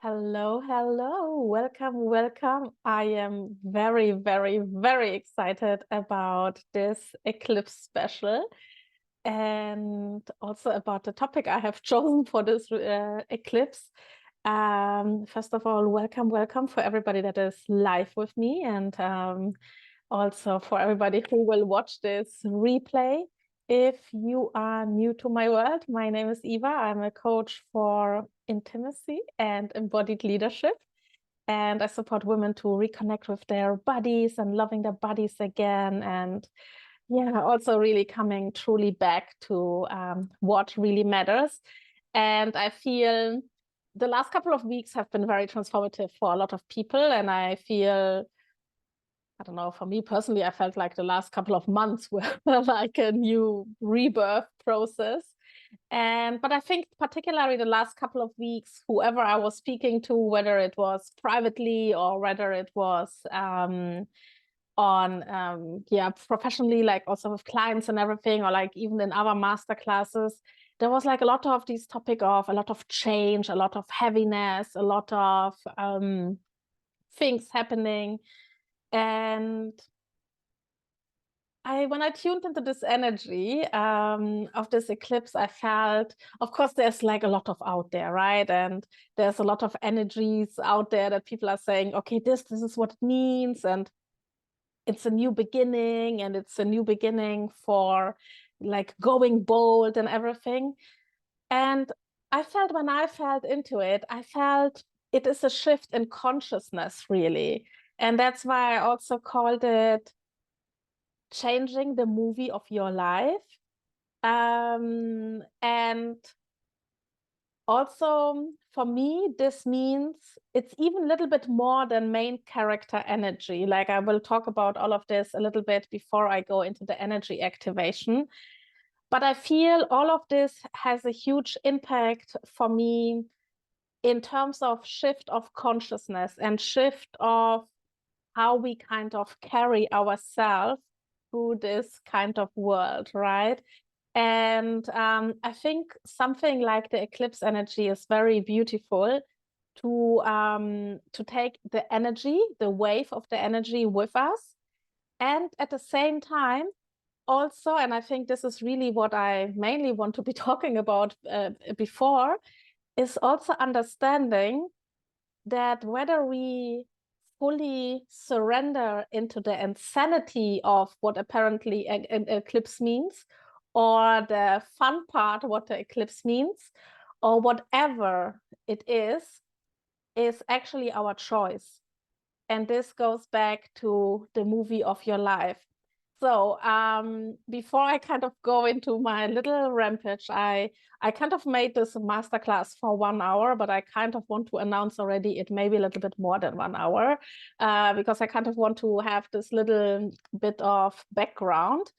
Hello, hello. Welcome, welcome. I am very, very, very excited about this Eclipse special and also about the topic I have chosen for this eclipse. First of all, welcome, welcome for everybody that is live with me and also for everybody who will watch this replay. If you are new to my world, my name is Eva. I'm a coach for intimacy and embodied leadership. And I support women to reconnect with their bodies and loving their bodies again. And yeah, also really coming truly back to what really matters. And I feel the last couple of weeks have been very transformative for a lot of people. And I feel I don't know, for me personally, I felt like the last couple of months were like a new rebirth process. But I think particularly the last couple of weeks, whoever I was speaking to, whether it was privately or whether it was professionally, like also with clients and everything, or like even in other master classes, there was like a lot of this topic of a lot of change, a lot of heaviness, a lot of things happening. And when I tuned into this energy of this eclipse, I felt, of course, there's like a lot of out there, right? And there's a lot of energies out there that people are saying, okay, this is what it means. And it's a new beginning, and it's a new beginning for like going bold and everything. And I felt when I felt into it, I felt it is a shift in consciousness, really. And that's why I also called it changing the movie of your life. And also for me, this means it's even a little bit more than main character energy. Like I will talk about all of this a little bit before I go into the energy activation. But I feel all of this has a huge impact for me in terms of shift of consciousness and shift of how we kind of carry ourselves through this kind of world, right? And I think something like the eclipse energy is very beautiful to take the energy, the wave of the energy with us, and at the same time also, and I think this is really what I mainly want to be talking about before, is also understanding that whether we fully surrender into the insanity of what apparently an eclipse means, or the fun part, what the eclipse means, or whatever it is actually our choice. And this goes back to the movie of your life. So before I kind of go into my little rampage, I kind of made this masterclass for 1 hour, but I kind of want to announce already it may be a little bit more than 1 hour because I kind of want to have this little bit of background.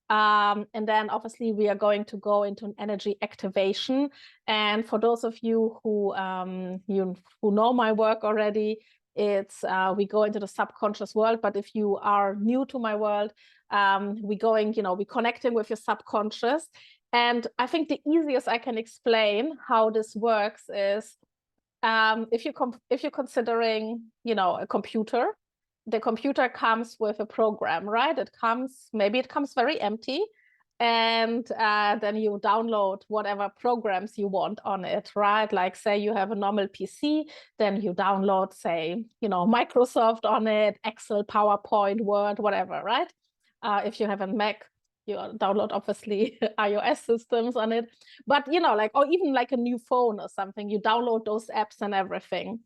And then obviously we are going to go into an energy activation. And for those of you who know my work already, it's we go into the subconscious world. But if you are new to my world, we're connecting with your subconscious. And I think the easiest I can explain how this works is if you're considering, a computer, the computer comes with a program, right? Maybe it comes very empty, and then you download whatever programs you want on it, right? Like say you have a normal PC, then you download, say, Microsoft on it, Excel, PowerPoint, Word, whatever, right? If you have a Mac, you download obviously iOS systems on it, but or even like a new phone or something, you download those apps and everything.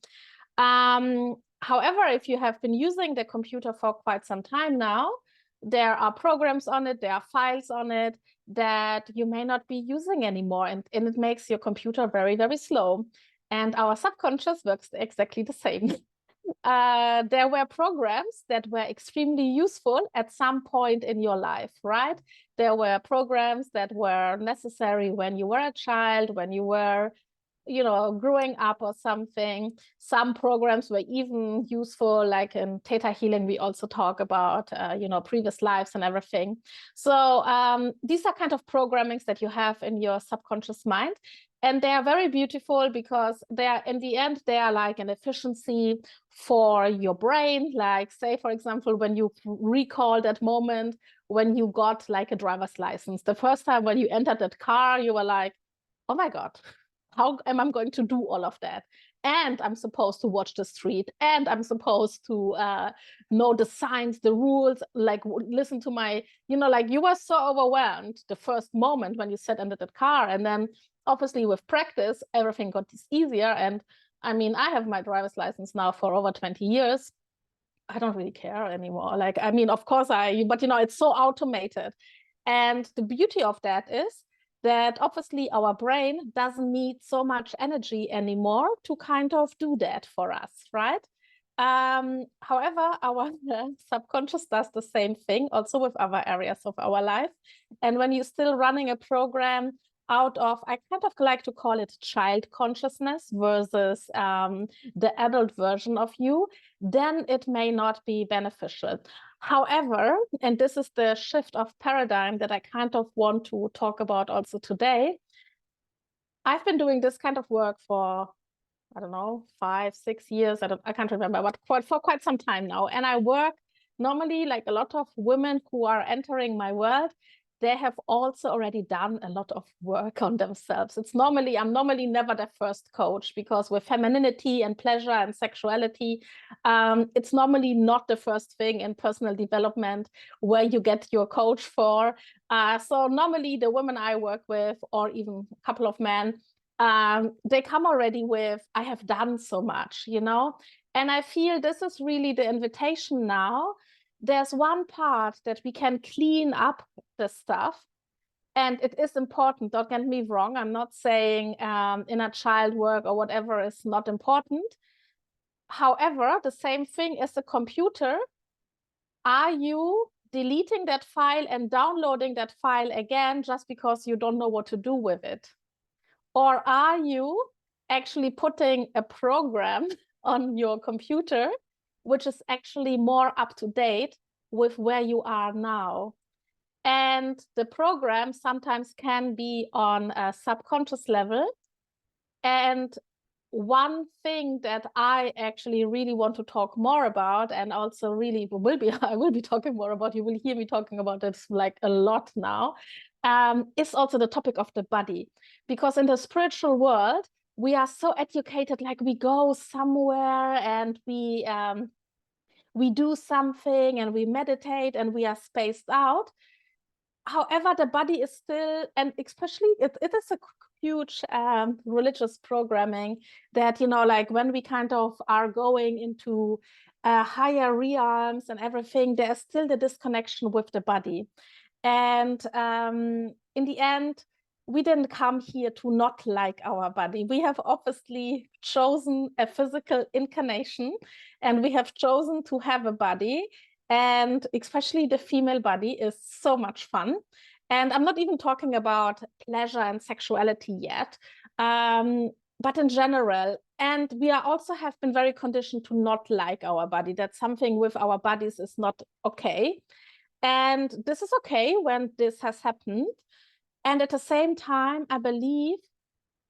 However, if you have been using the computer for quite some time now, there are programs on it, there are files on it that you may not be using anymore, and it makes your computer very, very slow. And our subconscious works exactly the same. There were programs that were extremely useful at some point in your life, right? There were programs that were necessary when you were a child, when you were growing up or something. Some programs were even useful, like in theta healing, we also talk about, previous lives and everything. So these are kind of programmings that you have in your subconscious mind. And they are very beautiful because they are, in the end, they are like an efficiency for your brain. Like, say, for example, when you recall that moment when you got like a driver's license, the first time when you entered that car, you were like, oh my God, how am I going to do all of that? And I'm supposed to watch the street, and I'm supposed to know the signs, the rules, like listen to my, like you were so overwhelmed the first moment when you sat into that car. And then obviously with practice, everything got easier. And I mean, I have my driver's license now for over 20 years. I don't really care anymore. Like, I mean, of course but it's so automated. And the beauty of that is that obviously our brain doesn't need so much energy anymore to kind of do that for us, right? However, our subconscious does the same thing also with other areas of our life. And when you're still running a program out of, I kind of like to call it child consciousness versus the adult version of you, then it may not be beneficial. However, and this is the shift of paradigm that I kind of want to talk about also today, I've been doing this kind of work for, I don't know, 5, 6 years. I can't remember, but for quite some time now. And I work normally, like a lot of women who are entering my world, they have also already done a lot of work on themselves. I'm normally never the first coach, because with femininity and pleasure and sexuality, it's normally not the first thing in personal development where you get your coach for. So normally the women I work with, or even a couple of men, they come already with, I have done so much, And I feel this is really the invitation now. There's one part that we can clean up the stuff. And it is important, don't get me wrong. I'm not saying inner child work or whatever is not important. However, the same thing as a computer. Are you deleting that file and downloading that file again just because you don't know what to do with it? Or are you actually putting a program on your computer which is actually more up to date with where you are now? And the program sometimes can be on a subconscious level. And one thing that I actually really want to talk more about, and also really I will be talking more about, you will hear me talking about it like a lot now, is also the topic of the body. Because in the spiritual world, we are so educated, like we go somewhere and we do something and we meditate and we are spaced out. However, the body is still, and especially it is a huge religious programming that, like when we kind of are going into higher realms and everything, there's still the disconnection with the body. And in the end, we didn't come here to not like our body. We have obviously chosen a physical incarnation, and we have chosen to have a body. And especially the female body is so much fun. And I'm not even talking about pleasure and sexuality yet, but in general. And we are also have been very conditioned to not like our body, that something with our bodies is not okay. And this is okay when this has happened. And at the same time, I believe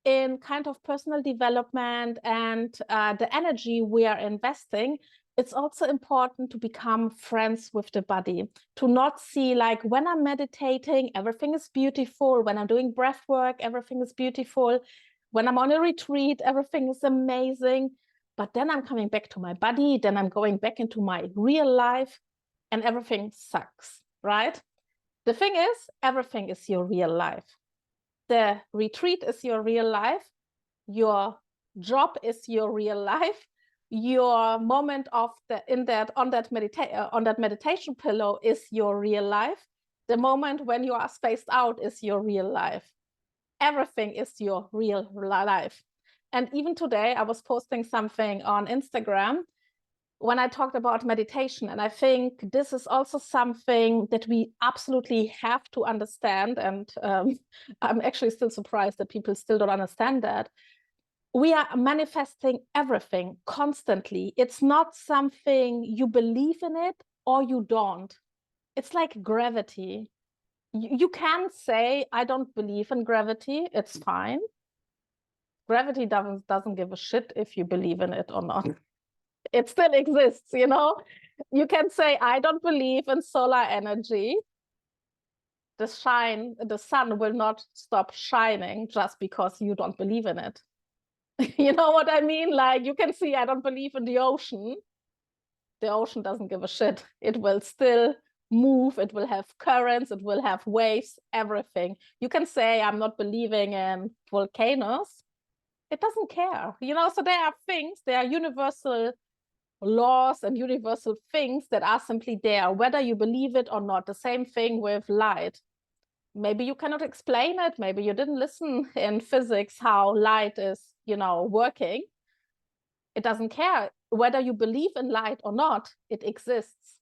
in kind of personal development and the energy we are investing, it's also important to become friends with the body, to not see like when I'm meditating, everything is beautiful. When I'm doing breath work, everything is beautiful. When I'm on a retreat, everything is amazing. But then I'm coming back to my body, then I'm going back into my real life and everything sucks, right? The thing is, everything is your real life. The retreat is your real life. Your job is your real life. Your moment of on that meditation pillow is your real life. The moment when you are spaced out is your real life. Everything is your real life. And even today, I was posting something on Instagram when I talked about meditation. And I think this is also something that we absolutely have to understand. And I'm actually still surprised that people still don't understand that. We are manifesting everything constantly. It's not something you believe in it or you don't. It's like gravity. You can say, I don't believe in gravity. It's fine. Gravity doesn't give a shit if you believe in it or not. It still exists, you know? You can say, I don't believe in solar energy. The sun will not stop shining just because you don't believe in it. You know what I mean? Like, you can see, I don't believe in the ocean. The ocean doesn't give a shit. It will still move. It will have currents. It will have waves, everything. You can say, I'm not believing in volcanoes. It doesn't care, you know? So there are things, there are universal laws and universal things that are simply there, whether you believe it or not. The same thing with light. Maybe you cannot explain it. Maybe you didn't listen in physics how light is, you know, working. It doesn't care whether you believe in light or not. It exists.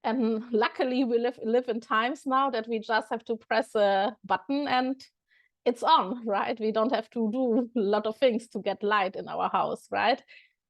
And luckily, we live in times now that we just have to press a button and it's on, right? We don't have to do a lot of things to get light in our house, right?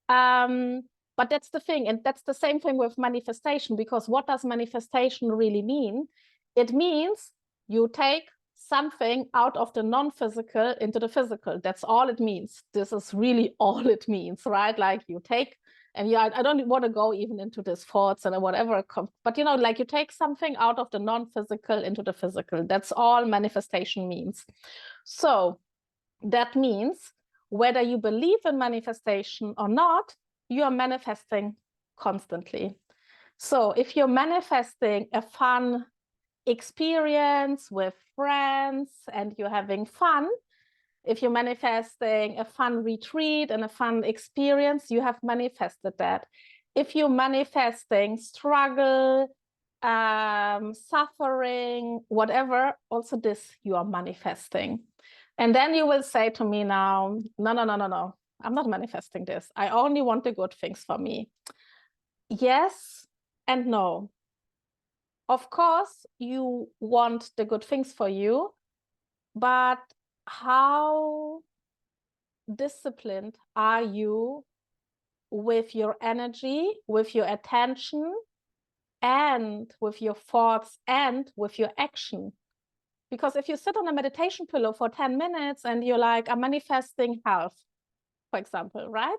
But that's the thing. And that's the same thing with manifestation, because what does manifestation really mean? It means you take something out of the non-physical into the physical. That's all it means. This is really all it means, right? Like you take, and yeah, I don't want to go even into this thoughts and whatever, but you know, like you take something out of the non-physical into the physical. That's all manifestation means. So that means whether you believe in manifestation or not, you are manifesting constantly. So if you're manifesting a fun experience with friends and you're having fun, if you're manifesting a fun retreat and a fun experience, you have manifested that. If you're manifesting struggle, suffering, whatever, also this you are manifesting. And then you will say to me now, no, I'm not manifesting this. I only want the good things for me. Yes and no. Of course, you want the good things for you, but how disciplined are you with your energy, with your attention, and with your thoughts and with your action? Because if you sit on a meditation pillow for 10 minutes and you're like, I'm manifesting health, for example, right?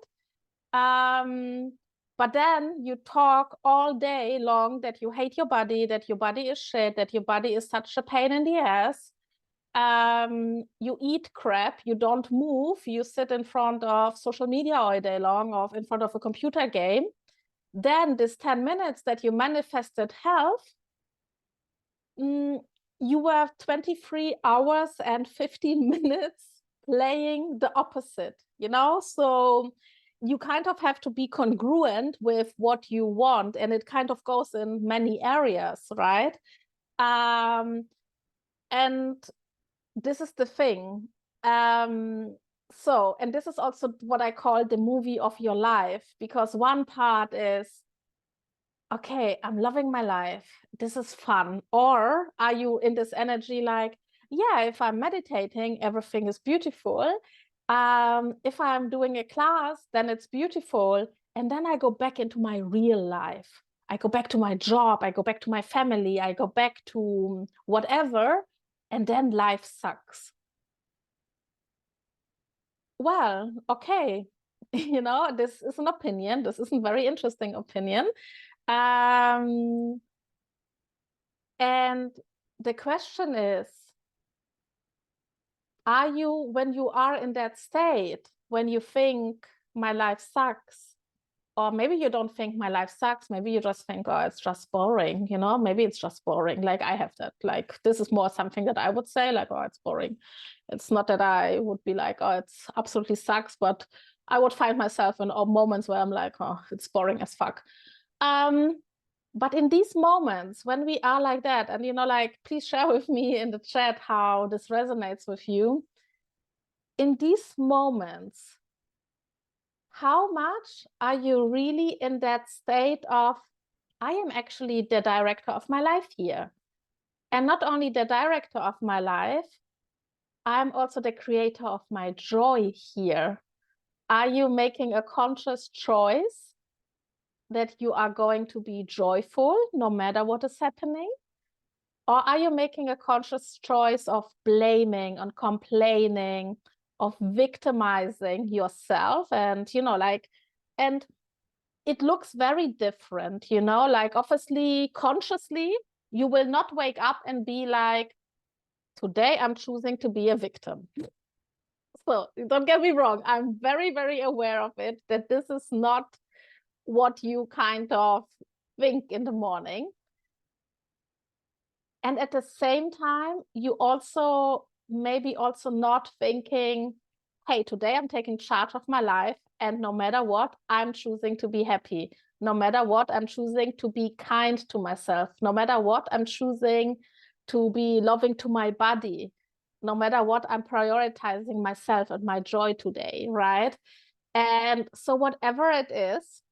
But then you talk all day long that you hate your body, that your body is shit, that your body is such a pain in the ass. You eat crap, you don't move, you sit in front of social media all day long or in front of a computer game. Then this 10 minutes that you manifested health, you have 23 hours and 15 minutes playing the opposite, you know? So you kind of have to be congruent with what you want, and it kind of goes in many areas, right? And this is the thing. And this is also what I call the movie of your life, because one part is, okay, I'm loving my life. This is fun. Or are you in this energy like, yeah, if I'm meditating, everything is beautiful. If I'm doing a class, then it's beautiful. And then I go back into my real life. I go back to my job. I go back to my family. I go back to whatever. And then life sucks. Well, okay. You know, this is an opinion. This is a very interesting opinion. And the question is, are you, when you are in that state, when you think my life sucks, or maybe you don't think my life sucks, maybe you just think, oh, it's just boring, you know, maybe it's just boring. Like I have that, like, this is more something that I would say, like, oh, it's boring. It's not that I would be like, oh, it's absolutely sucks, but I would find myself in moments where I'm like, oh, it's boring as fuck. But in these moments when we are like that, and you know, like, please share with me in the chat how this resonates with you. In these moments, how much are you really in that state of, I am actually the director of my life here. And not only the director of my life, I'm also the creator of my joy here. Are you making a conscious choice that you are going to be joyful no matter what is happening? Or are you making a conscious choice of blaming and complaining of victimizing yourself. And, you know, like, and it looks very different, you know, like obviously consciously, you will not wake up and be like, today I'm choosing to be a victim. So don't get me wrong, I'm very, very aware of it, that this is not what you kind of think in the morning. And at the same time, you also maybe also not thinking, hey, today I'm taking charge of my life, and no matter what, I'm choosing to be happy. No matter what, I'm choosing to be kind to myself. No matter what, I'm choosing to be loving to my body. No matter what, I'm prioritizing myself and my joy today, right? And so whatever it is,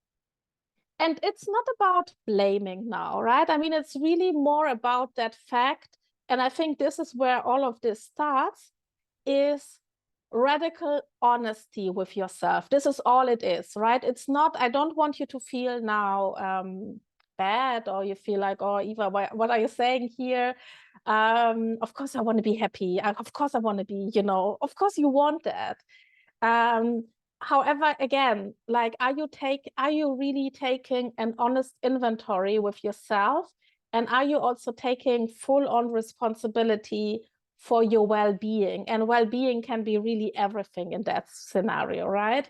and it's not about blaming now, right? I mean, it's really more about that fact. And I think this is where all of this starts, is radical honesty with yourself. This is all it is, right? It's not, I don't want you to feel now bad, or you feel like, oh, Eva, what are you saying here? Of course I want to be happy. Of course I want to be, you know, of course you want that. However, again, like, are you really taking an honest inventory with yourself? And are you also taking full-on responsibility for your well-being? And well-being can be really everything in that scenario, right?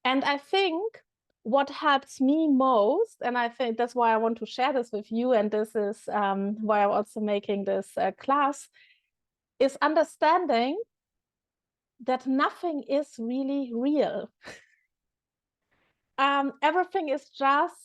And I think what helps me most, and I think that's why I want to share this with you, and this is why I'm also making this class, is understanding that nothing is really real. Everything is just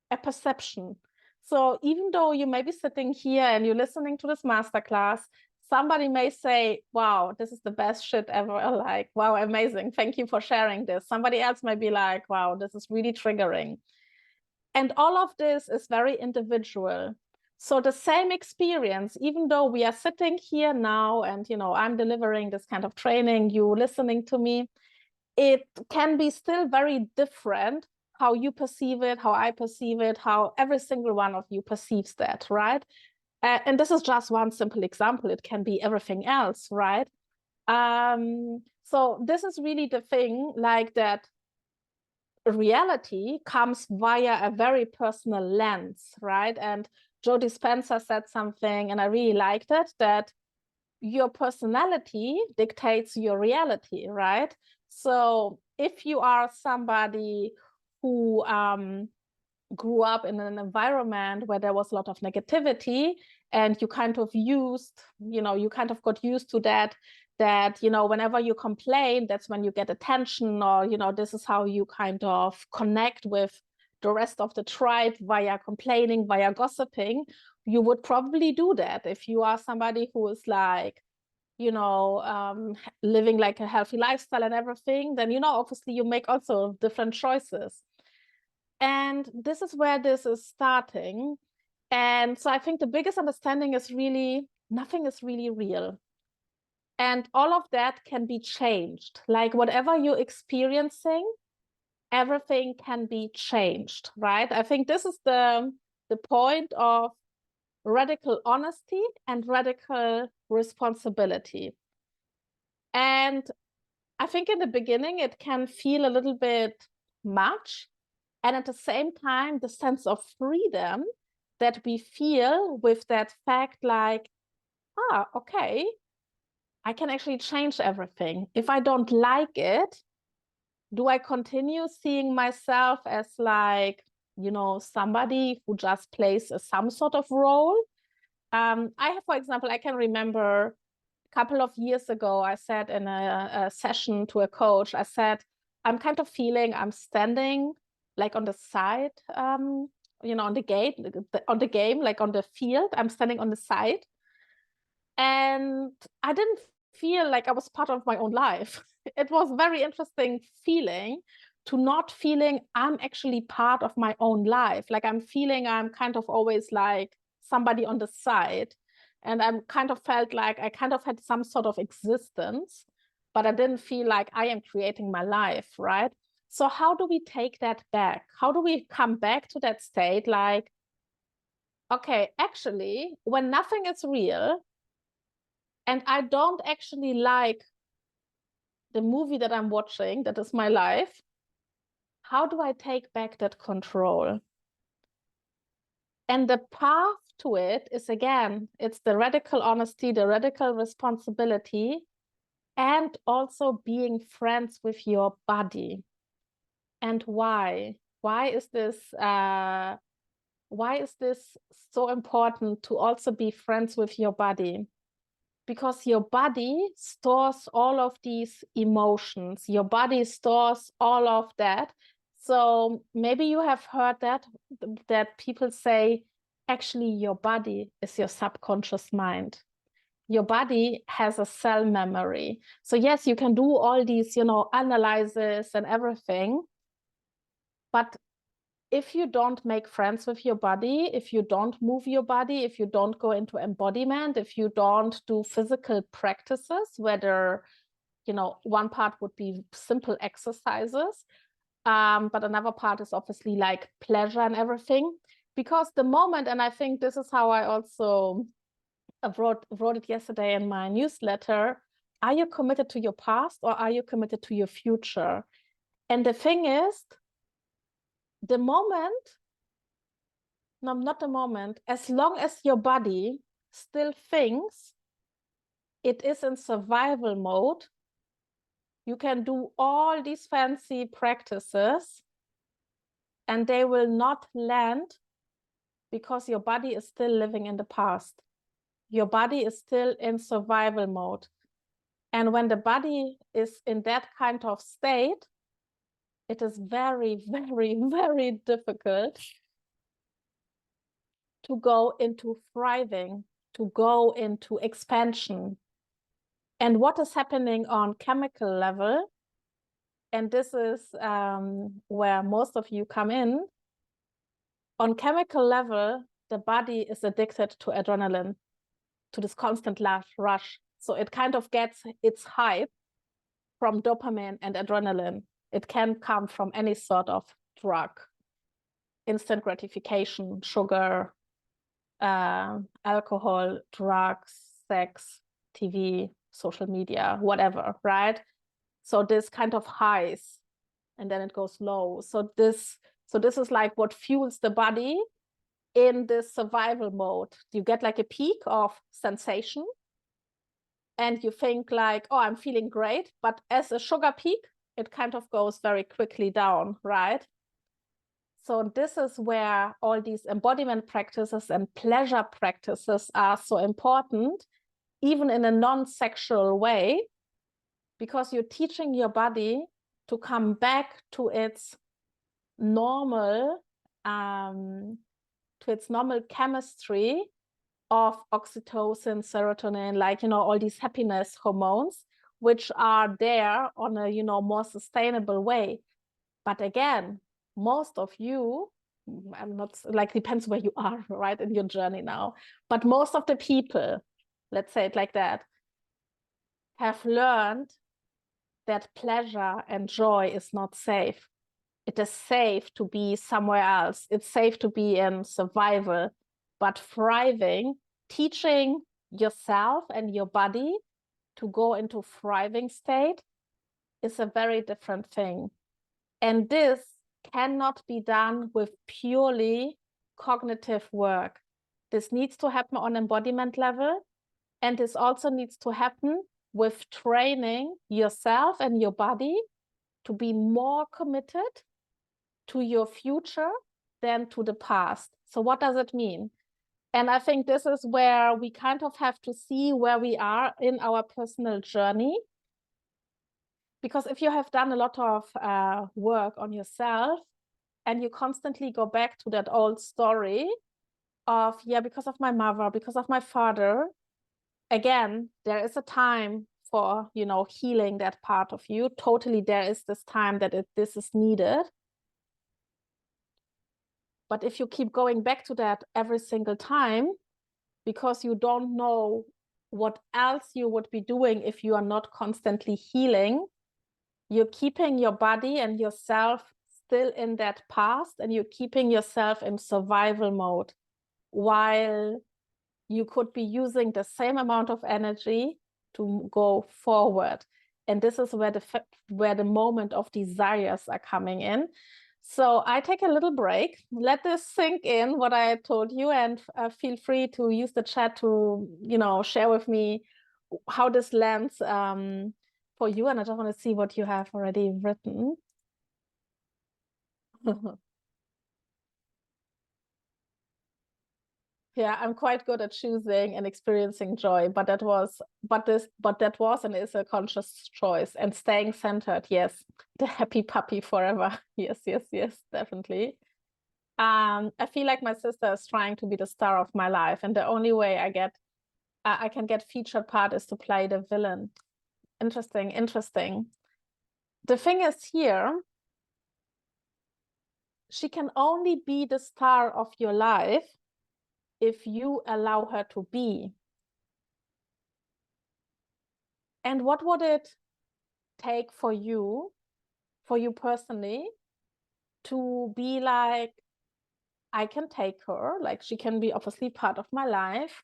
a perception. So even though you may be sitting here and you're listening to this masterclass, somebody may say, wow, this is the best shit ever. Like, wow, amazing. Thank you for sharing this. Somebody else may be like, wow, this is really triggering. And all of this is very individual. So the same experience, even though we are sitting here now and, you know, I'm delivering this kind of training, you listening to me, it can be still very different how you perceive it, how I perceive it, how every single one of you perceives that, right? And this is just one simple example. It can be everything else, right? So this is really the thing, like, that reality comes via a very personal lens, right? And Joe Dispenza said something, and I really liked it, that your personality dictates your reality, right? So if you are somebody who grew up in an environment where there was a lot of negativity, and you kind of got used to that, you know, whenever you complain, that's when you get attention, or, you know, this is how you kind of connect with the rest of the tribe, via complaining, via gossiping. You would probably do that if you are somebody who is like, you know, living like a healthy lifestyle and everything, then, you know, obviously you make also different choices. And this is where this is starting. And so I think the biggest understanding is really, nothing is really real. And all of that can be changed. Like, whatever you're experiencing, everything can be changed, right? I think this is the point of radical honesty and radical responsibility. And I think in the beginning, it can feel a little bit much. And at the same time, the sense of freedom that we feel with that fact, like, okay, I can actually change everything. If I don't like it, do I continue seeing myself as, like, you know, somebody who just plays some sort of role? I have, for example, I can remember a couple of years ago, I said in a session to a coach, I said, I'm kind of feeling I'm standing like on the side, you know, on the gate, on the game, like on the field, I'm standing on the side. And I didn't feel like I was part of my own life. It was very interesting feeling to not feeling I'm actually part of my own life. Like, I'm feeling I'm kind of always like somebody on the side. And I'm kind of felt like I kind of had some sort of existence, but I didn't feel like I am creating my life, right? So how do we take that back? How do we come back to that state, like, okay, actually, when nothing is real, and I don't actually like the movie that I'm watching, that is my life, how do I take back that control? And the path to it is, again, it's the radical honesty, the radical responsibility, and also being friends with your body. And why? Why is this so important to also be friends with your body? Because your body stores all of these emotions. Your body stores all of that. So maybe you have heard that people say, actually, your body is your subconscious mind. Your body has a cell memory. So yes, you can do all these, analysis and everything. But if you don't make friends with your body, if you don't move your body, if you don't go into embodiment, if you don't do physical practices, whether, one part would be simple exercises, but another part is obviously like pleasure and everything. Because the moment, and I think this is how I also wrote it yesterday in my newsletter, are you committed to your past or are you committed to your future? And the thing is, the moment, no, not the moment, as long as your body still thinks it is in survival mode, you can do all these fancy practices and they will not land, because your body is still living in the past. Your body is still in survival mode. And when the body is in that kind of state, it is very, very, very difficult to go into thriving, to go into expansion. And what is happening on chemical level, and this is where most of you come in, on chemical level, the body is addicted to adrenaline, to this constant rush. So it kind of gets its hype from dopamine and adrenaline. It can come from any sort of drug, instant gratification, sugar, alcohol, drugs, sex, TV, social media, whatever, right? So this kind of highs, and then it goes low. So this is like what fuels the body in this survival mode. You get like a peak of sensation, and you think like, oh, I'm feeling great. But as a sugar peak, it kind of goes very quickly down, right? So this is where all these embodiment practices and pleasure practices are so important, even in a non-sexual way, because you're teaching your body to come back to its normal, chemistry of oxytocin, serotonin, like, all these happiness hormones, which are there on a, more sustainable way. But again, most of you, I'm not, like, depends where you are, right, in your journey now, but most of the people, let's say it like that, have learned that pleasure and joy is not safe. It is safe to be somewhere else. It's safe to be in survival, but thriving, teaching yourself and your body to go into thriving state is a very different thing. And this cannot be done with purely cognitive work. This needs to happen on embodiment level. And this also needs to happen with training yourself and your body to be more committed to your future than to the past. So what does it mean? And I think this is where we kind of have to see where we are in our personal journey. Because if you have done a lot of work on yourself and you constantly go back to that old story of, yeah, because of my mother, because of my father, again, there is a time for, healing that part of you. Totally, there is this time that this is needed. But if you keep going back to that every single time, because you don't know what else you would be doing if you are not constantly healing, you're keeping your body and yourself still in that past, and you're keeping yourself in survival mode, while you could be using the same amount of energy to go forward. And this is where the moment of desires are coming in. So I take a little break, let this sink in, what I told you, and feel free to use the chat to, share with me how this lands for you. And I just want to see what you have already written. Yeah, I'm quite good at choosing and experiencing joy, but that was and is a conscious choice. And staying centered, yes, the happy puppy forever. Yes, yes, yes, definitely. I feel like my sister is trying to be the star of my life, and the only way I can get featured part is to play the villain. Interesting, interesting. The thing is here, she can only be the star of your life if you allow her to be. And what would it take for you personally, to be like, I can take her, like she can be obviously part of my life,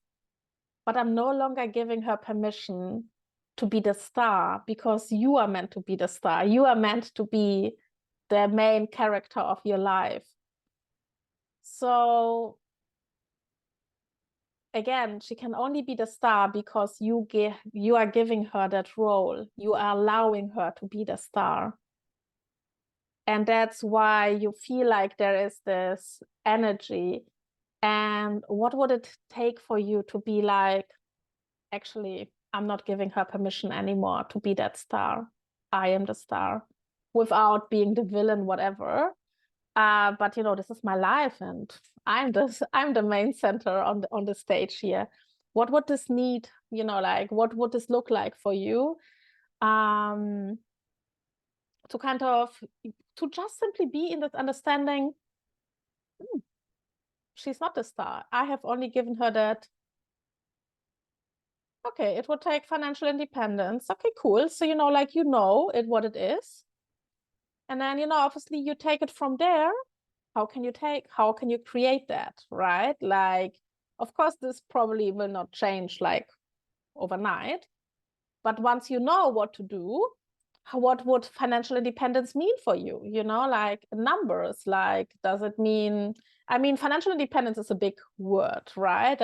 but I'm no longer giving her permission to be the star, because you are meant to be the star. You are meant to be the main character of your life. So again, she can only be the star because you are giving her that role. You are allowing her to be the star. And that's why you feel like there is this energy. And what would it take for you to be like, actually, I'm not giving her permission anymore to be that star. I am the star, without being the villain, whatever. But this is my life, and I'm the main center on the stage here. What would this need? Like, what would this look like for you? To kind of, to just simply be in this understanding, she's not the star. I have only given her that. Okay, it would take financial independence. Okay, cool. So, like, what it is. And then, obviously you take it from there. How can you create that, right? Like, of course, this probably will not change like overnight. But once you know what to do, what would financial independence mean for you? Like numbers, like, does it mean, financial independence is a big word, right?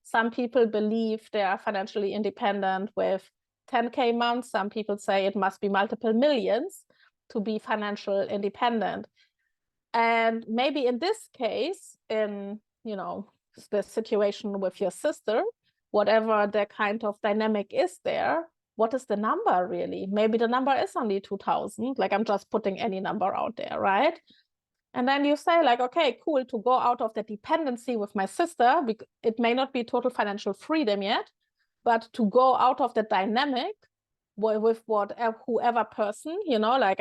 Some people believe they are financially independent with 10K months. Some people say it must be multiple millions to be financial independent. And maybe in this case, in, the situation with your sister, whatever the kind of dynamic is there, what is the number really? Maybe the number is only 2,000. Like, I'm just putting any number out there, right? And then you say like, okay, cool, to go out of the dependency with my sister, it may not be total financial freedom yet, but to go out of the dynamic with whoever person, like,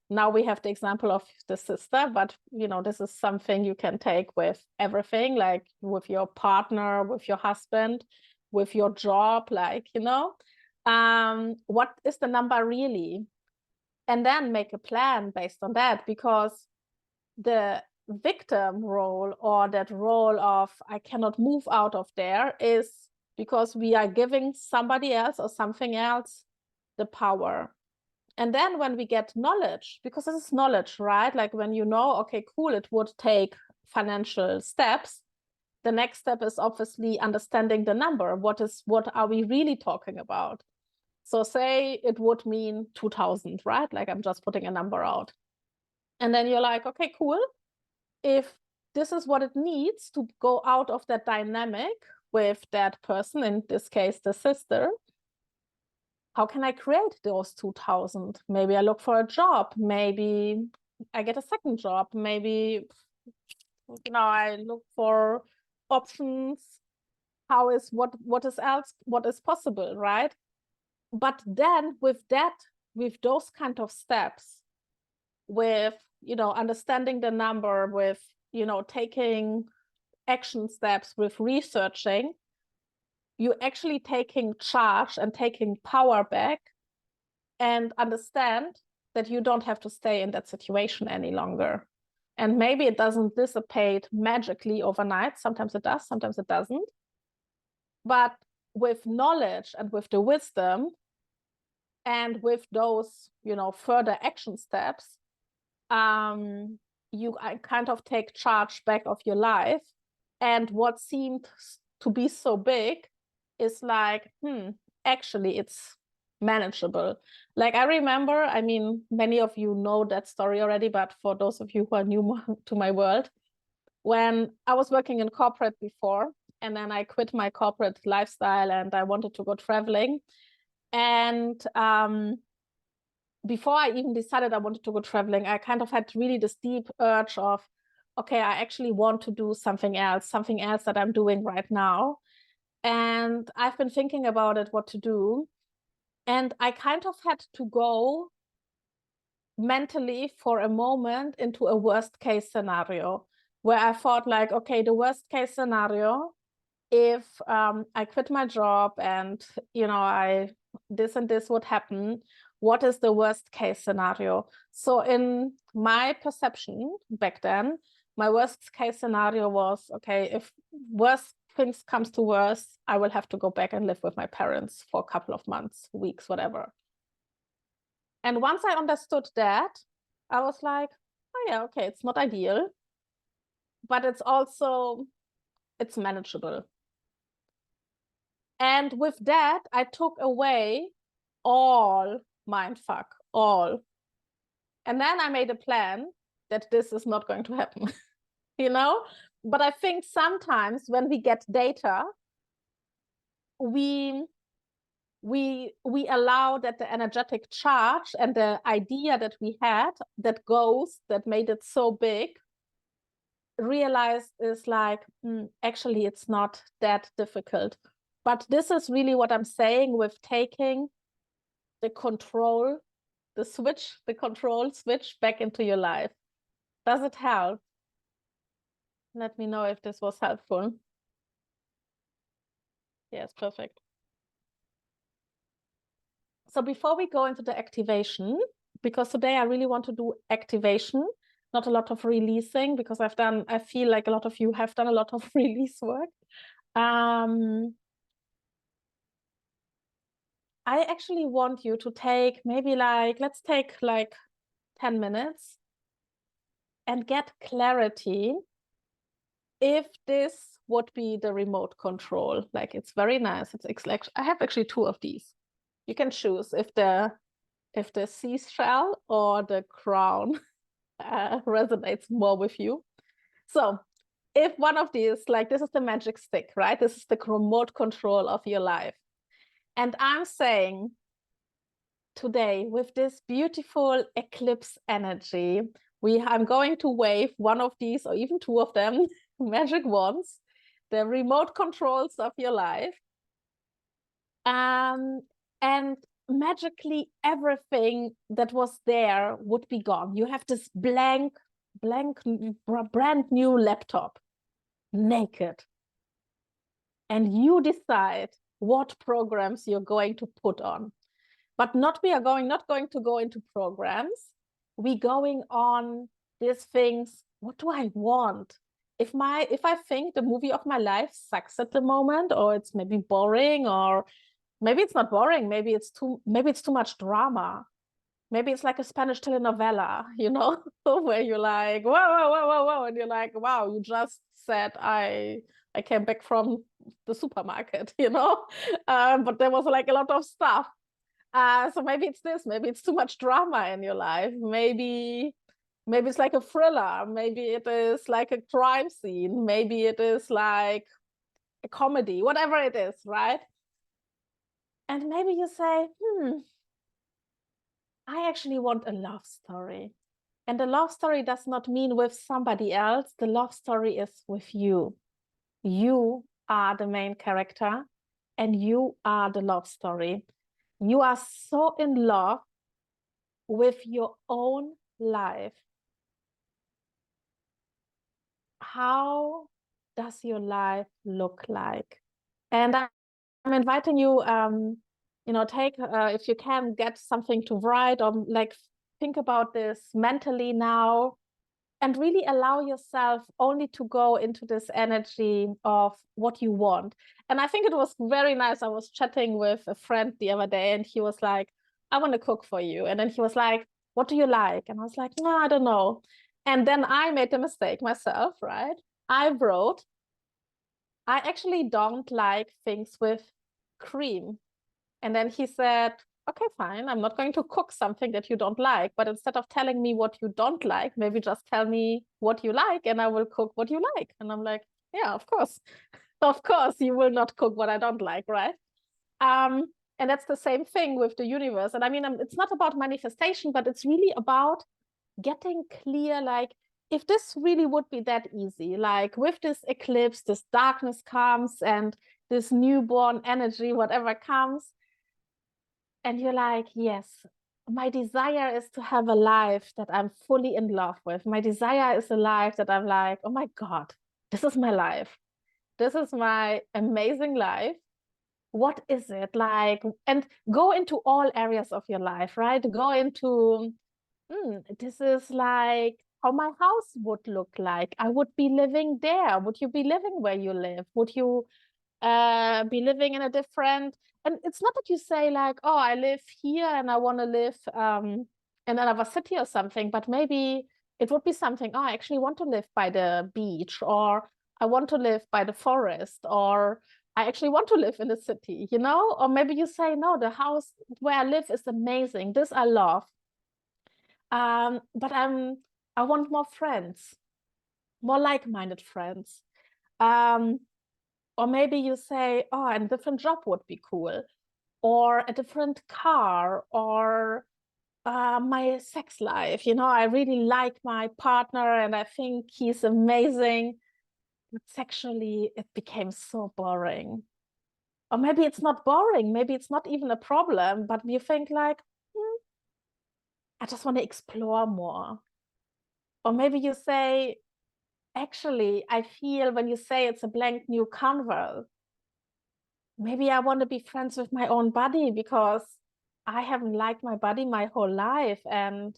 now we have the example of the sister, but this is something you can take with everything, like with your partner, with your husband, with your job, like, what is the number really? And then make a plan based on that, because the victim role, or that role of I cannot move out of there, is because we are giving somebody else or something else the power. And then when we get knowledge, because this is knowledge, right? Like, when okay, cool, it would take financial steps. The next step is obviously understanding the number. What are we really talking about? So say it would mean 2,000, right? Like, I'm just putting a number out. And then you're like, okay, cool. If this is what it needs to go out of that dynamic with that person, in this case, the sister, how can I create those 2,000? Maybe I look for a job. Maybe I get a second job. Maybe, I look for options. What is possible, right? But then with those kind of steps, with, understanding the number, with, taking action steps, with researching, you're actually taking charge and taking power back, and understand that you don't have to stay in that situation any longer. And maybe it doesn't dissipate magically overnight. Sometimes it does, sometimes it doesn't. But with knowledge and with the wisdom, And with those, further action steps, you kind of take charge back of your life. And what seemed to be so big is like, actually it's manageable. Like I remember, I mean, many of you know that story already, but for those of you who are new to my world, when I was working in corporate before, and then I quit my corporate lifestyle and I wanted to go traveling. And before I even decided I wanted to go traveling, I kind of had really this deep urge of, okay, I actually want to do something else that I'm doing right now. And I've been thinking about it, what to do. And I kind of had to go mentally for a moment into a worst case scenario where I thought like, okay, the worst case scenario, if I quit my job and, this and this would happen, what is the worst case scenario? So in my perception back then, my worst case scenario was, okay, if worst things comes to worst, I will have to go back and live with my parents for a couple of months, weeks, whatever. And once I understood that, I was like, oh yeah, okay, it's not ideal, but it's manageable. And with that, I took away all mindfuck, all. And then I made a plan that this is not going to happen, But I think sometimes when we get data, we allow that the energetic charge and the idea that we had, that made it so big, realized is like, actually, it's not that difficult. But this is really what I'm saying with taking the control switch back into your life. Does it help? Let me know if this was helpful. Yes, perfect. So before we go into the activation, because today I really want to do activation, not a lot of releasing, because I feel like a lot of you have done a lot of release work. I actually want you to take maybe let's take 10 minutes and get clarity if this would be the remote control. Like, it's very nice. I have actually two of these. You can choose if the seashell or the crown resonates more with you. So if one of these, this is the magic stick, right? This is the remote control of your life. And I'm saying today, with this beautiful eclipse energy, I'm going to wave one of these, or even two of them, magic wands, the remote controls of your life. And magically everything that was there would be gone. You have this blank, brand new laptop, naked. And you decide what programs you're going to put on. But not going to go into programs. We going on these things. What do I want? If I think the movie of my life sucks at the moment, or it's maybe boring, or maybe it's not boring, maybe it's too much drama. Maybe it's like a Spanish telenovela, where you're like, whoa, whoa, whoa, whoa, whoa, and you're like, wow, you just said I came back from the supermarket, but there was a lot of stuff. So maybe it's this, maybe it's too much drama in your life. Maybe it's like a thriller. Maybe it is like a crime scene. Maybe it is like a comedy, whatever it is, right? And maybe you say, I actually want a love story. And the love story does not mean with somebody else. The love story is with you. You are the main character and you are the love story. You are so in love with your own life. How does your life look like? And I'm inviting you, take, if you can, get something to write, or think about this mentally now, and really allow yourself only to go into this energy of what you want. And I think it was very nice. I was chatting with a friend the other day, and he was like, I want to cook for you. And then he was like, what do you like? And I was like, no, I don't know. And then I made the mistake myself, right? I wrote, I actually don't like things with cream. And then he said, okay, fine. I'm not going to cook something that you don't like. But instead of telling me what you don't like, maybe just tell me what you like and I will cook what you like. And I'm like, yeah, of course. Of course, you will not cook what I don't like, right? Um, and that's the same thing with the universe. And I mean, it's not about manifestation, but it's really about getting clear, like, if this really would be that easy, like with this eclipse, this darkness comes and this newborn energy, whatever comes, and you're like, yes, my desire is to have a life that I'm fully in love with. My desire is a life that I'm like, oh my God, this is my life. This is my amazing life. What is it like? And go into all areas of your life, right? Go into, this is like how my house would look like. I would be living there. Would you be living where you live? Would you be living in a different, and it's not that you say like, oh, I live here and I want to live in another city or something, but maybe it would be something, oh, I actually want to live by the beach, or I want to live by the forest, or I actually want to live in the city, you know? Or maybe you say, no, the house where I live is amazing. This I love. But I want more friends, more like-minded friends. Um, or maybe you say, oh, a different job would be cool, or a different car, or my sex life. You know, I really like my partner and I think he's amazing. But sexually, it became so boring. Or maybe it's not boring. Maybe it's not even a problem, but you think like, I just want to explore more. Or maybe you say, actually, I feel when you say it's a blank new canvas, maybe I want to be friends with my own body because I haven't liked my body my whole life. And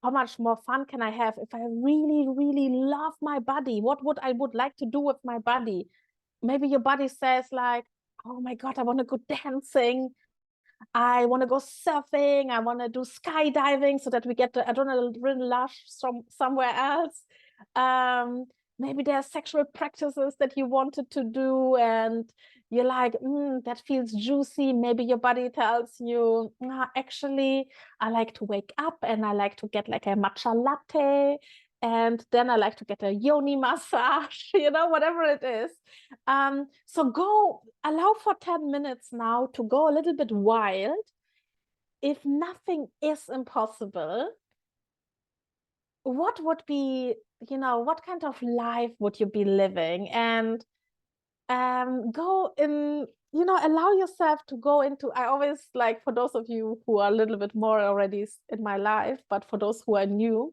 how much more fun can I have if I really, really love my body? What would I would like to do with my body? Maybe your body says like, oh my God, I want to go dancing. I want to go surfing. I want to do skydiving so that we get the adrenaline rush somewhere else. Um, Maybe there are sexual practices that you wanted to do and you're like, that feels juicy. Maybe your body tells you, actually, I like to wake up and I like to get like a matcha latte. And then I like to get a yoni massage, you know, whatever it is. So go allow for 10 minutes now to go a little bit wild. If nothing is impossible, what would be, what kind of life would you be living? And go in, allow yourself to go into, I always like, for those of you who are a little bit more already in my life, but for those who are new,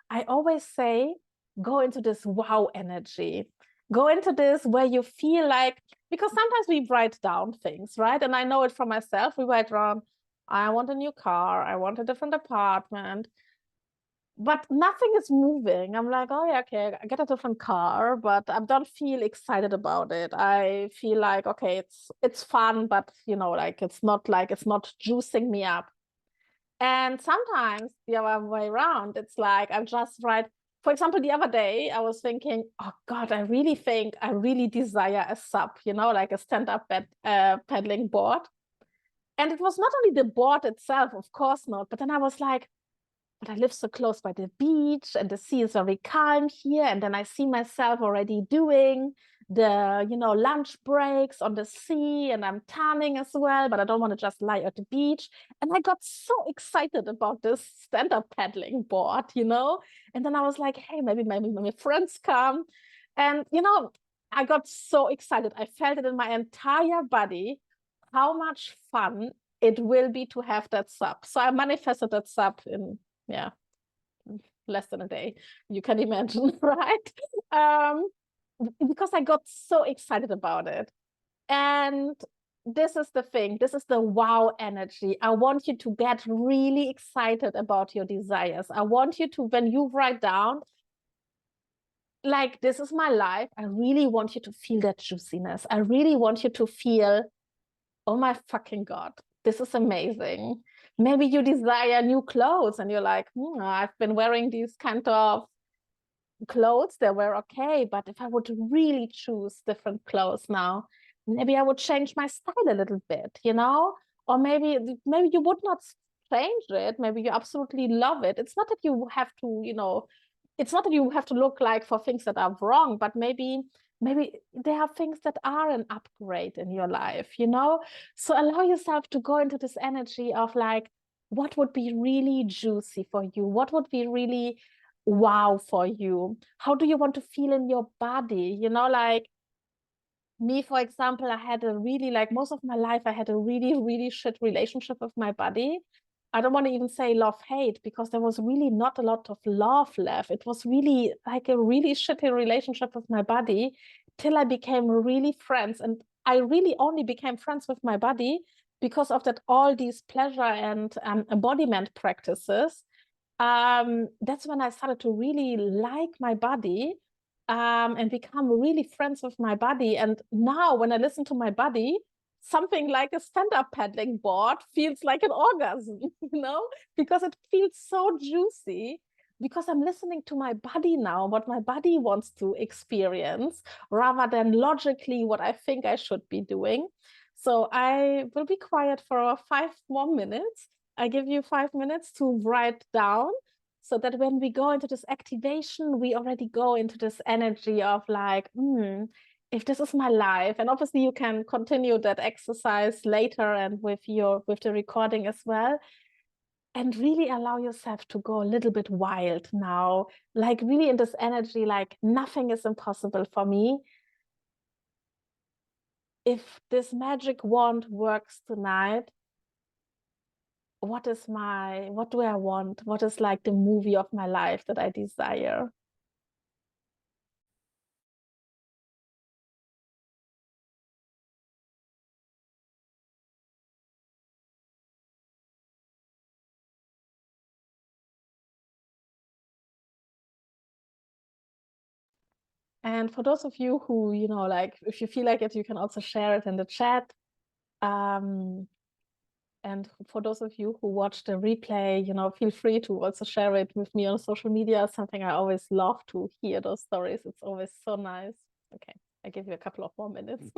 I always say, go into this wow energy. Go into this where you feel like, because sometimes we write down things, right? And I know it for myself. We write down, I want a new car, I want a different apartment, but nothing is moving. I'm like, oh yeah, okay, I get a different car, but I don't feel excited about it. I feel like, okay, it's fun, but like it's not juicing me up. And sometimes the other way around, it's like I just write, for example, the other day I was thinking, oh God, I really think I really desire a sub, like a stand-up paddling board. And it was not only the board itself, of course not, but then I was like, but I live so close by the beach and the sea is very calm here. And then I see myself already doing the, lunch breaks on the sea, and I'm tanning as well, but I don't want to just lie at the beach. And I got so excited about this stand-up paddling board, And then I was like, hey, maybe my friends come. And, I got so excited. I felt it in my entire body, how much fun it will be to have that sub. So I manifested that sub in less than a day, you can imagine, right? Because I got so excited about it. And this is the thing, this is the wow energy. I want you to get really excited about your desires. I want you to, when you write down, like, this is my life, I really want you to feel that juiciness. I really want you to feel, oh my fucking God, this is amazing. Maybe you desire new clothes and you're like, I've been wearing these kind of clothes, they were okay, but if I would really choose different clothes now, maybe I would change my style a little bit, you know? Or maybe you would not change it, maybe you absolutely love it. It's not that you have to, it's not that you have to look like for things that are wrong, but maybe there are things that are an upgrade in your life, you know? So allow yourself to go into this energy of like, what would be really juicy for you? What would be really wow for you? How do you want to feel in your body? You know, like me, for example, I had a really, like most of my life, I had a really, really shit relationship with my body. I don't want to even say love hate because there was really not a lot of love left. It was really like a really shitty relationship with my body till I became really friends. And I really only became friends with my body because of that, all these pleasure and embodiment practices. That's when I started to really like my body, and become really friends with my body. And now when I listen to my body, something like a stand-up paddling board feels like an orgasm, because it feels so juicy, because I'm listening to my body now, what my body wants to experience, rather than logically what I think I should be doing. So I will be quiet for 5 more minutes. I give you 5 minutes to write down, so that when we go into this activation, we already go into this energy of like, if this is my life. And obviously you can continue that exercise later and with the recording as well. And really allow yourself to go a little bit wild now, like really in this energy, like nothing is impossible for me. If this magic wand works tonight, what do I want? What is like the movie of my life that I desire? And for those of you who, like if you feel like it, you can also share it in the chat. Um, and for those of you who watch the replay, feel free to also share it with me on social media. Something I always love to hear those stories. It's always so nice. Okay, I give you a couple of more minutes.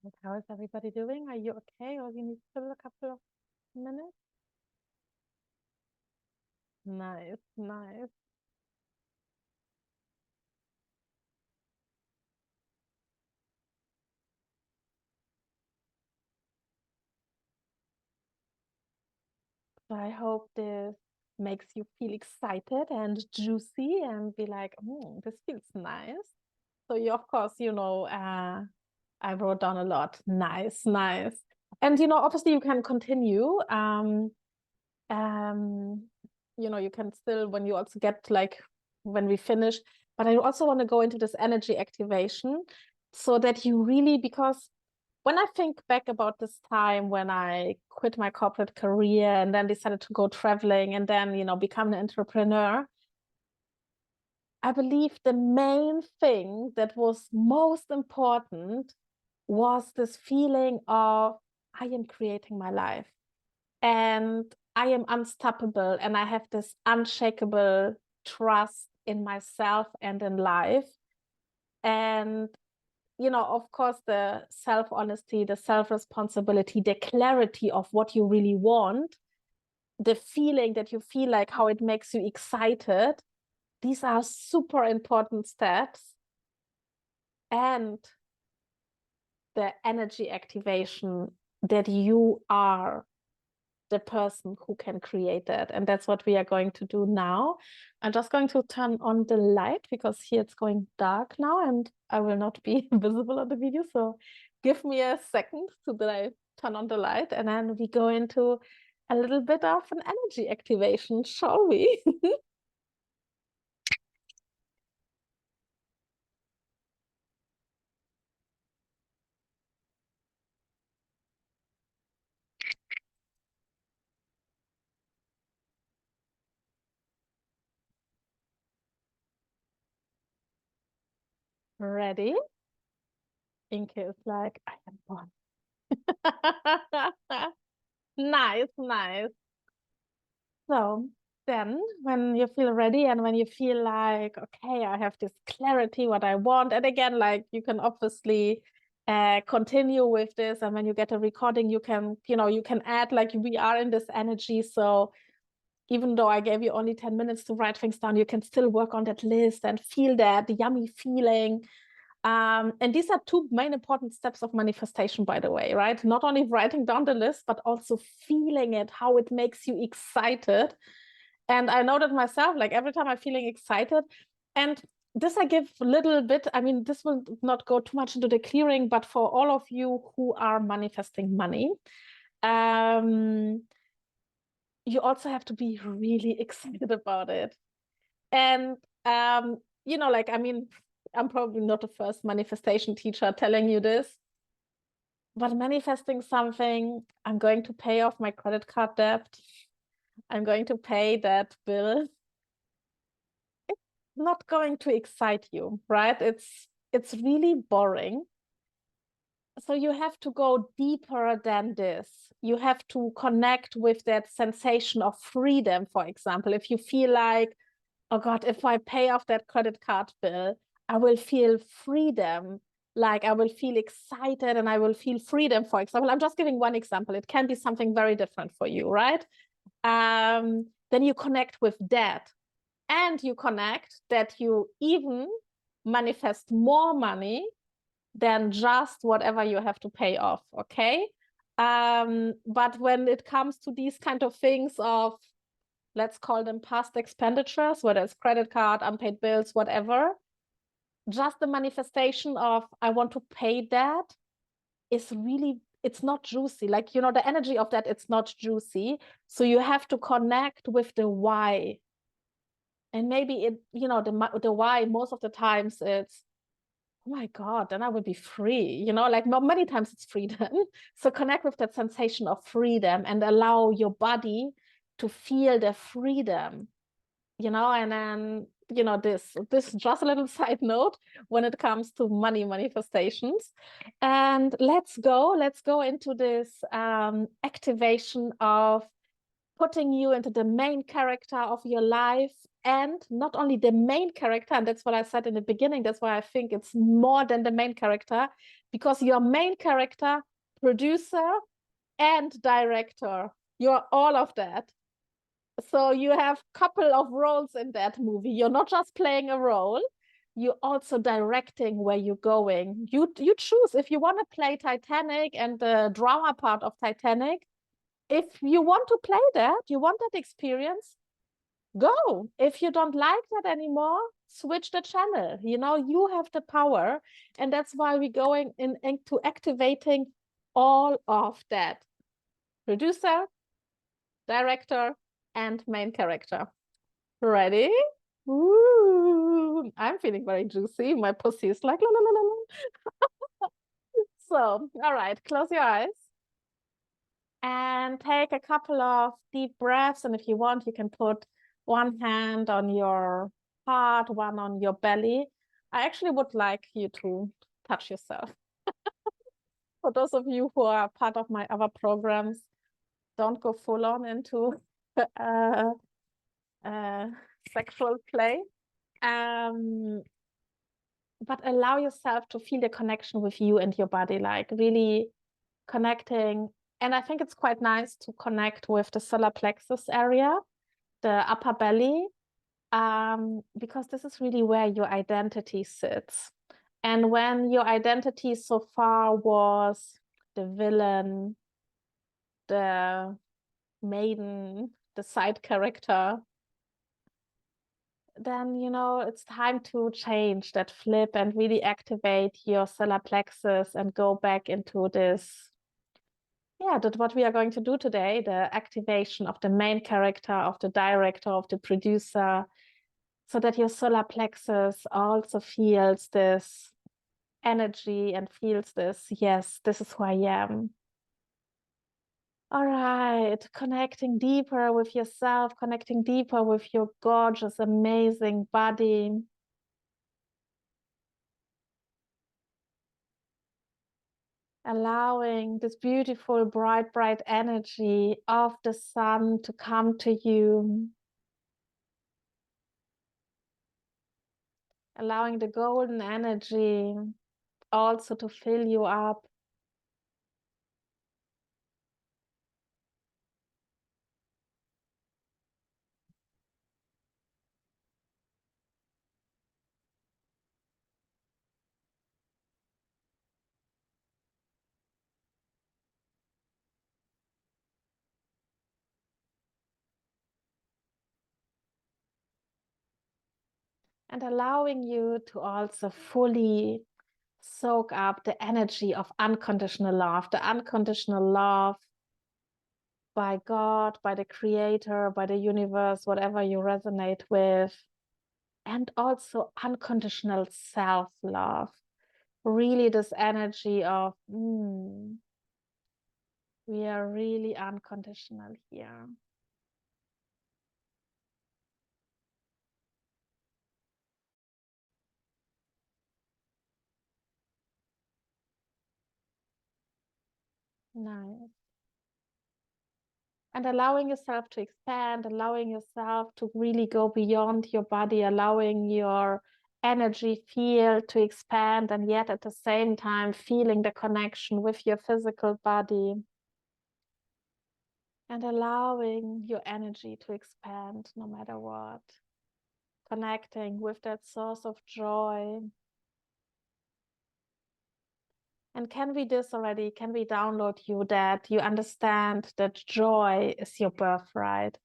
How is everybody doing? Are you okay, or you need still a couple of minutes? Nice, nice. So I hope this makes you feel excited and juicy and be like, this feels nice. So you, of course, I wrote down a lot. Nice, nice. And obviously you can continue. Um, you can still, when you also get like when we finish, but I also want to go into this energy activation so that you really, because when I think back about this time when I quit my corporate career and then decided to go traveling and then, become an entrepreneur, I believe the main thing that was most important was this feeling of I am creating my life and I am unstoppable and I have this unshakable trust in myself and in life. And of course, the self-honesty, the self-responsibility, the clarity of what you really want, the feeling that you feel like how it makes you excited, these are super important steps. And the energy activation that you are the person who can create that. And that's what we are going to do now. I'm just going to turn on the light because here it's going dark now and I will not be visible on the video. So give me a second so that I turn on the light and then we go into a little bit of an energy activation, shall we? Ready? Inke is like, I am born. Nice, nice. So then when you feel ready and when you feel like, okay, I have this clarity, what I want, and again, like you can obviously continue with this. And when you get a recording, you can, you can add like we are in this energy. So even though I gave you only 10 minutes to write things down, you can still work on that list and feel that yummy feeling. And these are two main important steps of manifestation, by the way, right? Not only writing down the list, but also feeling it, how it makes you excited. And I know that myself, like every time I'm feeling excited, and this I give a little bit, I mean, this will not go too much into the clearing, but for all of you who are manifesting money, you also have to be really excited about it. And, like, I mean, I'm probably not the first manifestation teacher telling you this, but manifesting something, I'm going to pay off my credit card debt. I'm going to pay that bill. It's not going to excite you, right? It's really boring. So you have to go deeper than this. You have to connect with that sensation of freedom, for example. If you feel like, oh God, if I pay off that credit card bill, I will feel freedom. Like I will feel excited and I will feel freedom, for example. I'm just giving one example. It can be something very different for you, right? Then you connect with that. And you connect that you even manifest more money than just whatever you have to pay off, okay? But when it comes to these kind of things of, let's call them past expenditures, whether it's credit card, unpaid bills, whatever, just the manifestation of I want to pay that is really, it's not juicy. Like, the energy of that, it's not juicy. So you have to connect with the why. And maybe the why most of the times it's, oh my God, then I will be free. Like many times it's freedom. So connect with that sensation of freedom and allow your body to feel the freedom, and then, this just a little side note when it comes to money manifestations. And let's go into this activation of putting you into the main character of your life and not only the main character, and that's what I said in the beginning, that's why I think it's more than the main character, because you're main character, producer, and director. You're all of that. So you have a couple of roles in that movie. You're not just playing a role, you're also directing where you're going. You choose if you want to play Titanic and the drama part of Titanic. If you want to play that, you want that experience, go. If you don't like that anymore, switch the channel. You know, you have the power. And that's why we're going into activating all of that. Producer, director, and main character. Ready? Ooh, I'm feeling very juicy. My pussy is like, la, la, la, la. So, all right, close your eyes and take a couple of deep breaths. And if you want, you can put one hand on your heart, one on your belly. I actually would like you to touch yourself. For those of you who are part of my other programs, don't go full on into sexual play. But allow yourself to feel the connection with you and your body, like really connecting. And I think it's quite nice to connect with the solar plexus area, the upper belly, because this is really where your identity sits. And when your identity so far was the villain, the maiden, the side character, then, you know, it's time to change that flip and really activate your solar plexus and go back into this. Yeah, that's what we are going to do today, the activation of the main character, of the director, of the producer, so that your solar plexus also feels this energy and feels this, yes, this is who I am. All right, connecting deeper with yourself, connecting deeper with your gorgeous, amazing body. Allowing this beautiful, bright, bright energy of the sun to come to you. Allowing the golden energy also to fill you up. And allowing you to also fully soak up the energy of unconditional love, the unconditional love by God, by the Creator, by the universe, whatever you resonate with, and also unconditional self-love. Really this energy of, we are really unconditional here. Nice. And allowing yourself to expand, allowing yourself to really go beyond your body, allowing your energy field to expand, and yet at the same time feeling the connection with your physical body. And allowing your energy to expand no matter what. Connecting with that source of joy. And can we this already? Can we download you that you understand that joy is your birthright?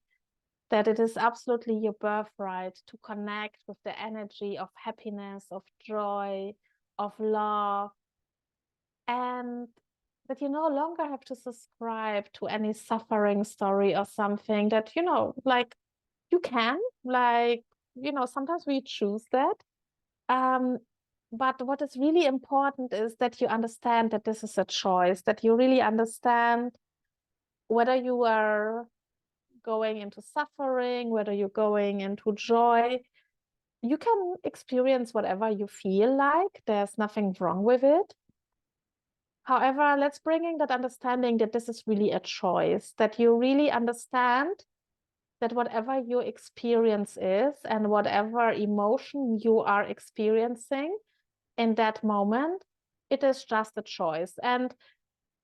That it is absolutely your birthright to connect with the energy of happiness, of joy, of love, and that you no longer have to subscribe to any suffering story or something that, you know, like you can, like, you know, sometimes we choose that. But what is really important is that you understand that this is a choice, that you really understand whether you are going into suffering, whether you're going into joy. You can experience whatever you feel like. There's nothing wrong with it. However, let's bring in that understanding that this is really a choice, that you really understand that whatever your experience is and whatever emotion you are experiencing in that moment, it is just a choice. And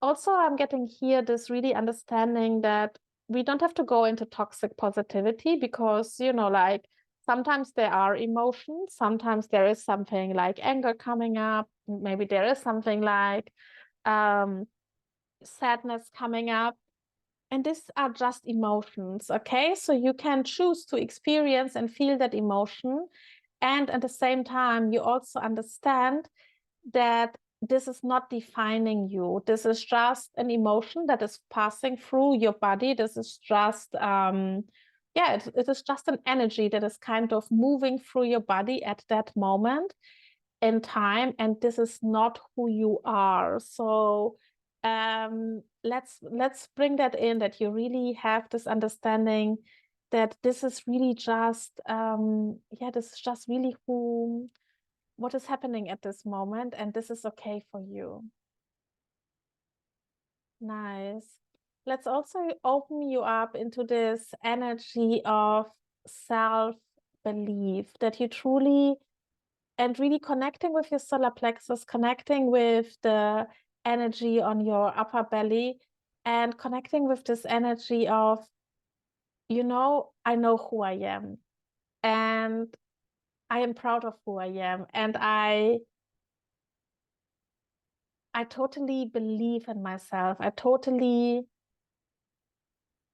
also, I'm getting here this really understanding that we don't have to go into toxic positivity because, like sometimes there are emotions, sometimes there is something like anger coming up, maybe there is something like um, sadness coming up. And these are just emotions, okay? So you can choose to experience and feel that emotion. And at the same time, you also understand that this is not defining you. This is just an emotion that is passing through your body. This is just, it is just an energy that is kind of moving through your body at that moment in time, and this is not who you are. So let's bring that in, that you really have this understanding that this is really just this is just really what is happening at this moment, and this is okay for you. Nice. Let's also open you up into this energy of self-belief, that you truly and really connecting with your solar plexus, connecting with the energy on your upper belly, and connecting with this energy of, I know who I am, and I am proud of who I am, and I totally believe in myself. I totally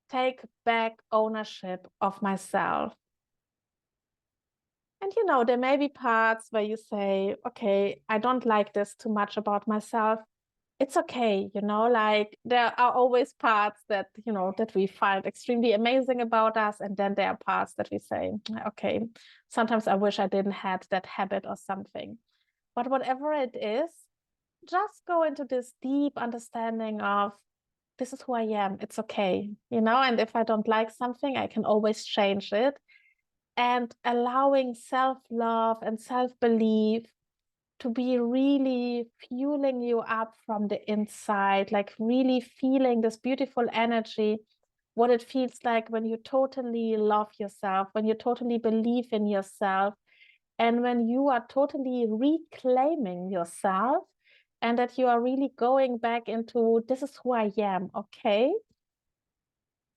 take back ownership of myself. And there may be parts where you say, okay, I don't like this too much about myself. It's okay, like there are always parts that, that we find extremely amazing about us. And then there are parts that we say, okay, sometimes I wish I didn't have that habit or something. But whatever it is, just go into this deep understanding of, this is who I am. It's okay, and if I don't like something, I can always change it. And allowing self-love and self-belief to be really fueling you up from the inside, like really feeling this beautiful energy, what it feels like when you totally love yourself, when you totally believe in yourself, and when you are totally reclaiming yourself, and that you are really going back into, this is who I am, okay?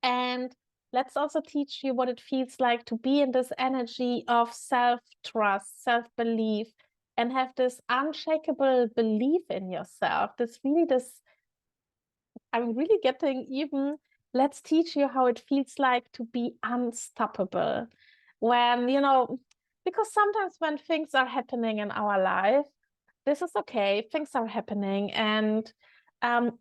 And let's also teach you what it feels like to be in this energy of self-trust, self-belief, and have this unshakable belief in yourself. I'm really getting even, let's teach you how it feels like to be unstoppable. When, because sometimes when things are happening in our life, this is okay, things are happening, and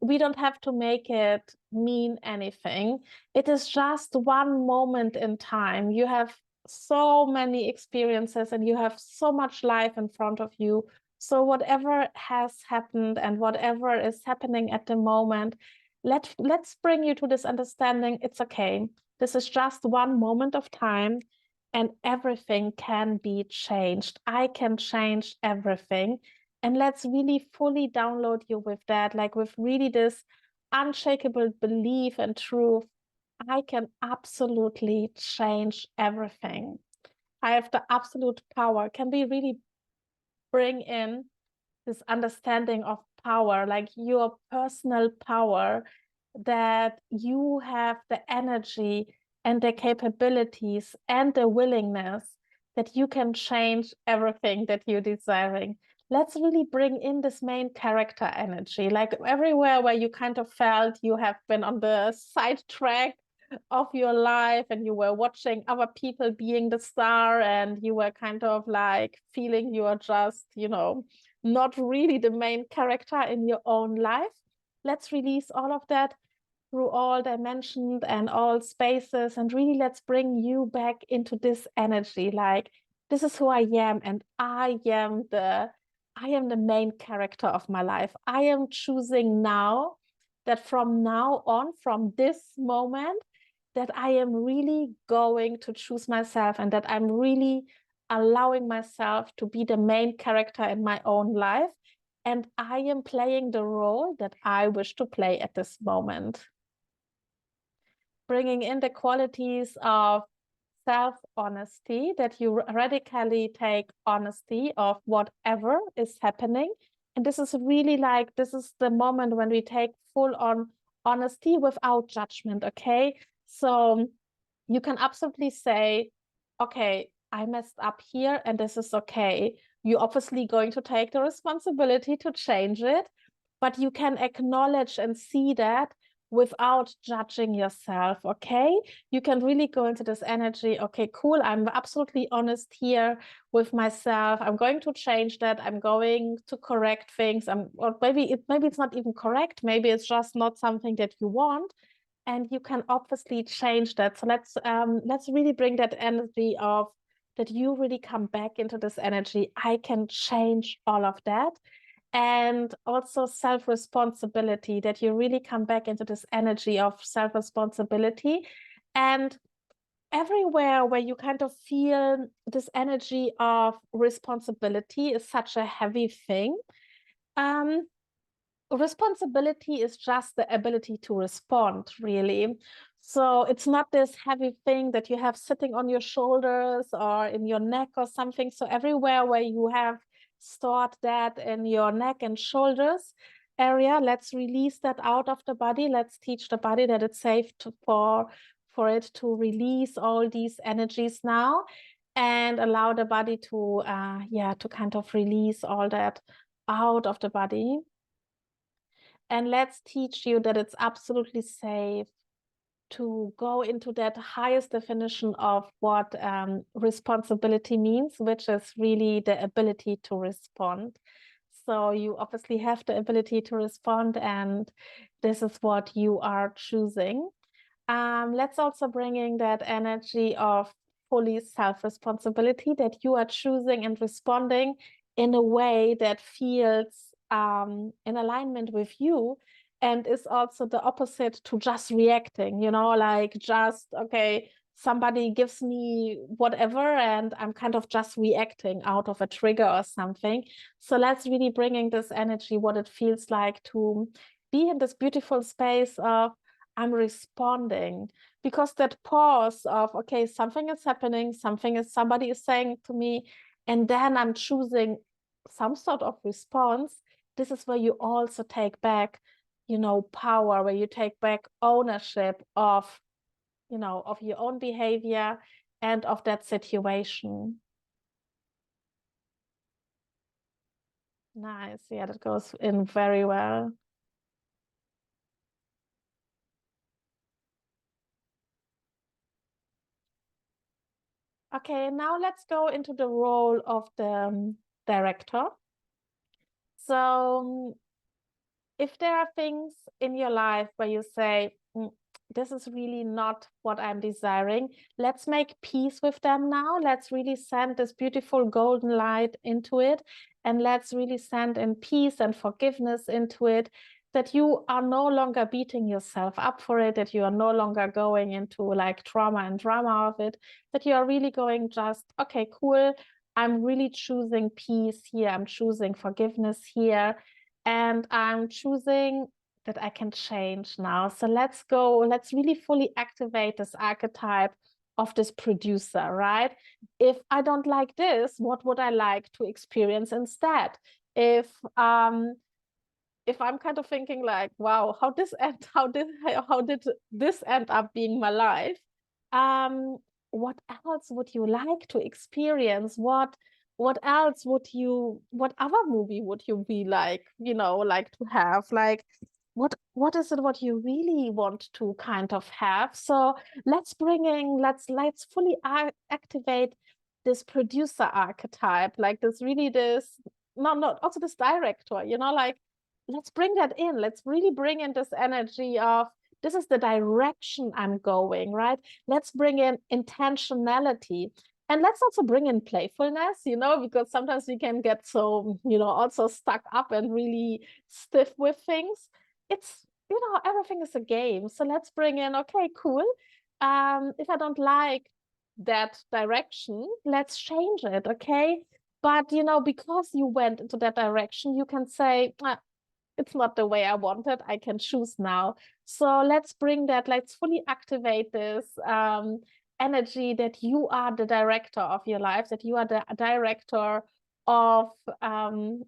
we don't have to make it mean anything. It is just one moment in time. You have so many experiences and you have so much life in front of you. So whatever has happened and whatever is happening at the moment, let's bring you to this understanding. It's okay. This is just one moment of time, and everything can be changed. I can change everything. And let's really fully download you with that, like with really this unshakable belief and truth. I can absolutely change everything. I have the absolute power. Can we really bring in this understanding of power, like your personal power, that you have the energy and the capabilities and the willingness that you can change everything that you're desiring. Let's really bring in this main character energy, like everywhere where you kind of felt you have been on the sidetrack of your life and you were watching other people being the star and you were kind of like feeling you are just, not really the main character in your own life. Let's release all of that through all dimensions and all spaces, and really let's bring you back into this energy, like this is who I am, and I am the main character of my life. I am choosing now that from now on, from this moment, that I am really going to choose myself, and that I'm really allowing myself to be the main character in my own life. And I am playing the role that I wish to play at this moment. bringing in the qualities of self-honesty, that you radically take honesty of whatever is happening. And this is really like, this is the moment when we take full on honesty without judgment, okay? So you can absolutely say, okay, I messed up here and this is okay. You're obviously going to take the responsibility to change it, but you can acknowledge and see that without judging yourself, okay? You can really go into this energy, okay, cool, I'm absolutely honest here with myself. I'm going to change that. I'm going to correct things. Or maybe it's not even correct. Maybe it's just not something that you want. And you can obviously change that. So let's really bring that energy of that you really come back into this energy. I can change all of that. And also self-responsibility, that you really come back into this energy of self-responsibility. And everywhere where you kind of feel this energy of responsibility is such a heavy thing. Responsibility is just the ability to respond, really. So it's not this heavy thing that you have sitting on your shoulders or in your neck or something. So everywhere where you have stored that in your neck and shoulders area, let's release that out of the body. Let's teach the body that it's safe for it to release all these energies now, and allow the body to to kind of release all that out of the body. And let's teach you that it's absolutely safe to go into that highest definition of what responsibility means, which is really the ability to respond. So you obviously have the ability to respond, and this is what you are choosing. Let's also bring in that energy of fully self-responsibility, that you are choosing and responding in a way that feels in alignment with you, and is also the opposite to just reacting, like just, okay, somebody gives me whatever and I'm kind of just reacting out of a trigger or something. So let's really bring in this energy, what it feels like to be in this beautiful space of I'm responding, because that pause of, okay, something is happening, somebody is saying to me, and then I'm choosing some sort of response. This is where you also take back, power, where you take back ownership of, of your own behavior and of that situation. Nice. Yeah, that goes in very well. Okay, now let's go into the role of the director. So if there are things in your life where you say, this is really not what I'm desiring, let's make peace with them now. Let's really send this beautiful golden light into it. And let's really send in peace and forgiveness into it, that you are no longer beating yourself up for it, that you are no longer going into like trauma and drama of it, that you are really going just, okay, cool. I'm really choosing peace here. I'm choosing forgiveness here. And I'm choosing that I can change now. So let's go, let's really fully activate this archetype of this producer, right? If I don't like this, what would I like to experience instead? If um if I'm kind of thinking like, wow, how did this end up being my life? Um, what else would you like to experience? What else what other movie would you be like, like to have? Like, what is it what you really want to kind of have? So let's fully activate this producer archetype, like this not also this director, like let's bring that in. Let's really bring in this energy of this is the direction I'm going, right? Let's bring in intentionality. And let's also bring in playfulness, because sometimes we can get so, also stuck up and really stiff with things. It's, everything is a game. So let's bring in, okay, cool. If I don't like that direction, let's change it, okay? But, because you went into that direction, you can say, it's not the way I wanted. I can choose now. So let's bring that, let's fully activate this energy that you are the director of your life, that you are the director of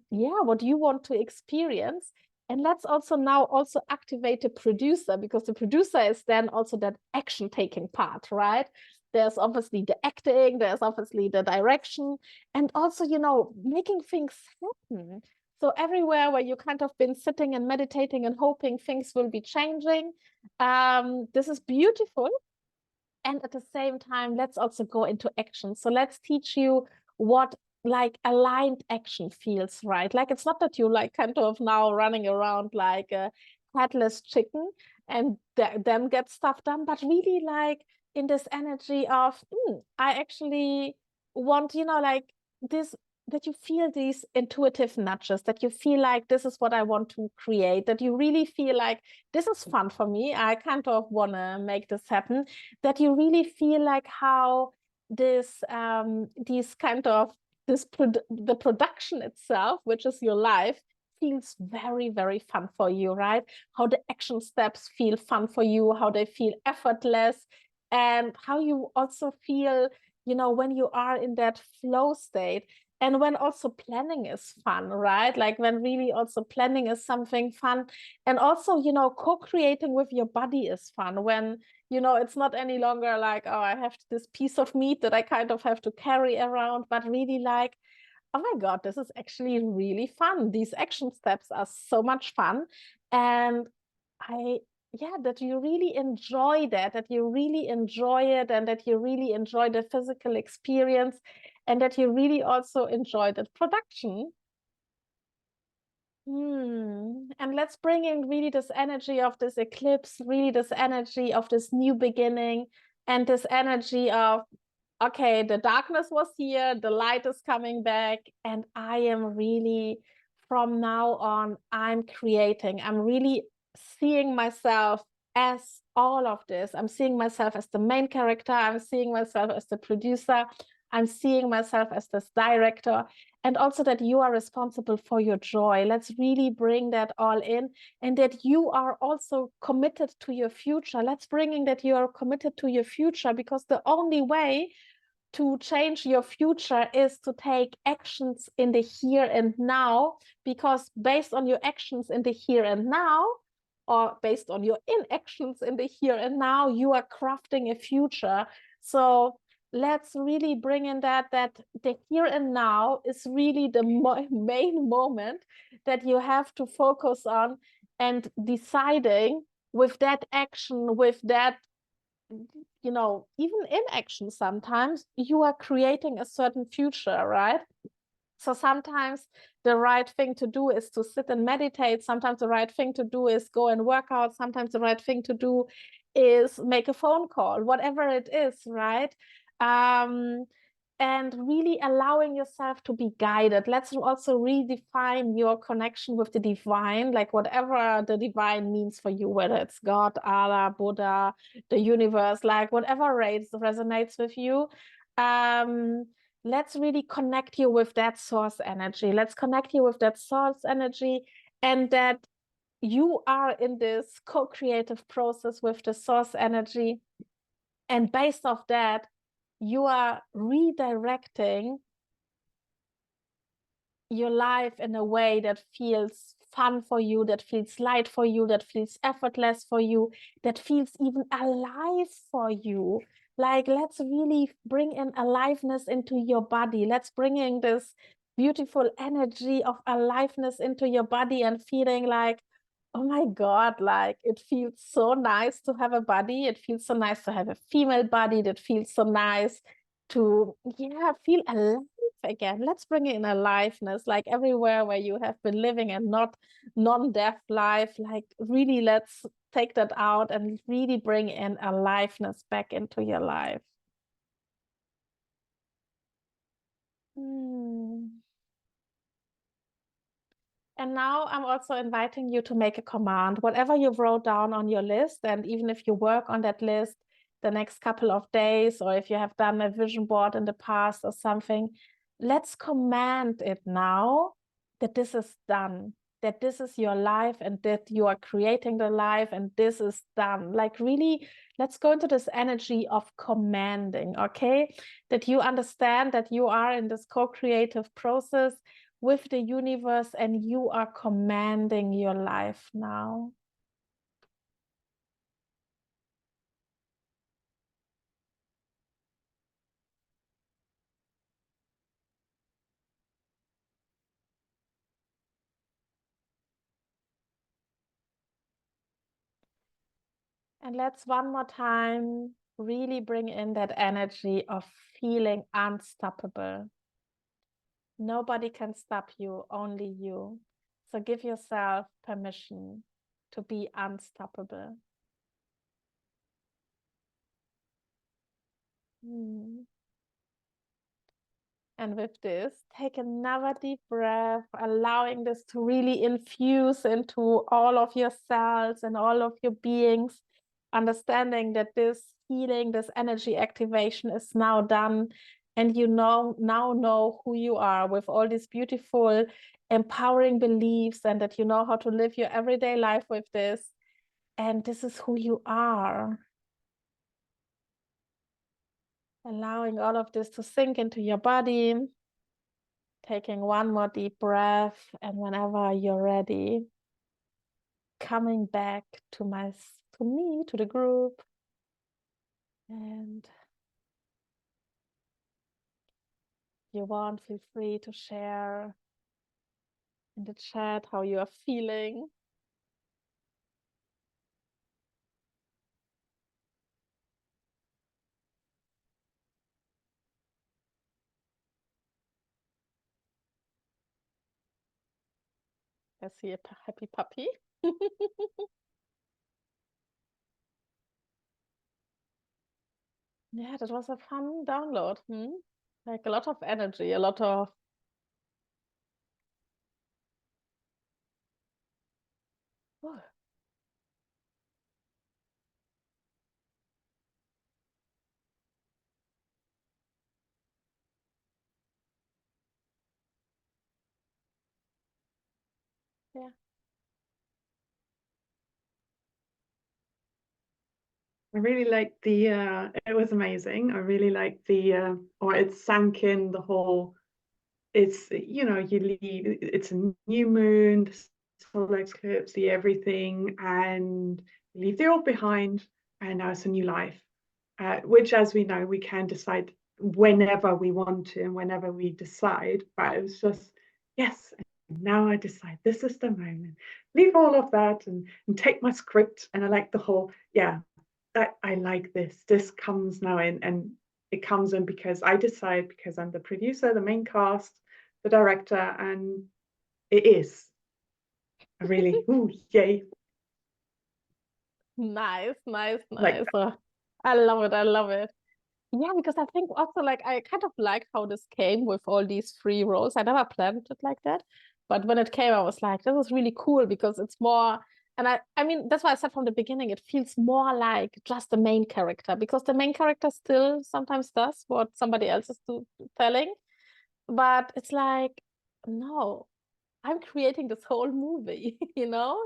what you want to experience. And let's also now also activate the producer, because the producer is then also that action taking part, right? There's obviously the acting, there's obviously the direction, and also, you know, making things happen. So everywhere where you kind of been sitting and meditating and hoping things will be changing, this is beautiful. And at the same time, let's also go into action. So let's teach you what like aligned action feels, right? Like it's not that you like kind of now running around like a headless chicken and then get stuff done, but really like in this energy of, I actually want, you know, like this, that you feel these intuitive nudges, that you feel like this is what I want to create, that you really feel like this is fun for me. I kind of want to make this happen, that you really feel like how this these kind of the production itself, which is your life, feels very, very fun for you, right? How the action steps feel fun for you, how they feel effortless, and how you also feel, you know, when you are in that flow state. And when also planning is fun, right? Like when really also planning is something fun. And also, you know, co-creating with your body is fun. When, you know, it's not any longer like, oh, I have this piece of meat that I kind of have to carry around, but really like, oh my God, this is actually really fun. These action steps are so much fun. And that you really enjoy that you really enjoy it, and that you really enjoy the physical experience, and that you really also enjoy the production. And let's bring in really this energy of this eclipse, really this energy of this new beginning, and this energy of, okay, the darkness was here, the light is coming back, and I am really, from now on, I'm creating. I'm really seeing myself as all of this. I'm seeing myself as the main character. I'm seeing myself as the producer. I'm seeing myself as this director. And also that you are responsible for your joy. Let's really bring that all in, and that you are also committed to your future. Let's bring in that you are committed to your future, because the only way to change your future is to take actions in the here and now, because based on your actions in the here and now, or based on your inactions in the here and now, you are crafting a future. So let's really bring in that the here and now is really the main moment that you have to focus on, and deciding with that action, with that, you know, even inaction, sometimes you are creating a certain future, right? So sometimes the right thing to do is to sit and meditate. Sometimes the right thing to do is go and work out. Sometimes the right thing to do is make a phone call, whatever it is, right? And really allowing yourself to be guided. Let's also redefine your connection with the divine, like whatever the divine means for you, whether it's God, Allah, Buddha, the universe, like whatever resonates with you. Let's really connect you with that source energy. Let's connect you with that source energy, and that you are in this co-creative process with the source energy. And based off that, you are redirecting your life in a way that feels fun for you, that feels light for you, that feels effortless for you, that feels even alive for you. Like, let's really bring in aliveness into your body. Let's bring in this beautiful energy of aliveness into your body, and feeling like, oh my God, like it feels so nice to have a body. It feels so nice to have a female body. That feels so nice to, feel alive again. Let's bring in aliveness, like everywhere where you have been living and not non-death life. Like really, let's take that out and really bring in aliveness back into your life. And now I'm also inviting you to make a command, whatever you wrote down on your list. And even if you work on that list the next couple of days, or if you have done a vision board in the past or something, let's command it now that this is done, that this is your life and that you are creating the life and this is done. Like really, let's go into this energy of commanding, okay? That you understand that you are in this co-creative process with the universe and you are commanding your life now. And let's one more time really bring in that energy of feeling unstoppable. Nobody can stop you, only you. So give yourself permission to be unstoppable. And with this, take another deep breath, allowing this to really infuse into all of your cells and all of your beings, understanding that this healing, this energy activation is now done. And you now know who you are with all these beautiful, empowering beliefs, and that you know how to live your everyday life with this. And this is who you are. Allowing all of this to sink into your body. Taking one more deep breath, and whenever you're ready, coming back to me, to the group. And if you want, feel free to share in the chat how you are feeling. I see a happy puppy. Yeah, that was a fun download. Like a lot of energy, a lot of yeah. I really liked it was amazing. I really liked or it sank in the whole, you leave, it's a new moon, the solar eclipse, the everything, and you leave the old behind, and now it's a new life, which, as we know, we can decide whenever we want to and whenever we decide. But it was just, yes, now I decide this is the moment. Leave all of that and take my script. And I like the whole, yeah, I like this. This comes now in, and it comes in because I decide, because I'm the producer, the main cast, the director, and it is a really, ooh, yay. Nice, nice, Like, nice. I love it. I love it. Yeah, because I think also like I kind of like how this came with all these free roles. I never planned it like that, but when it came, I was like, this is really cool because it's more. And I mean, that's why I said from the beginning, it feels more like just the main character because the main character still sometimes does what somebody else is telling, but it's like, no, I'm creating this whole movie,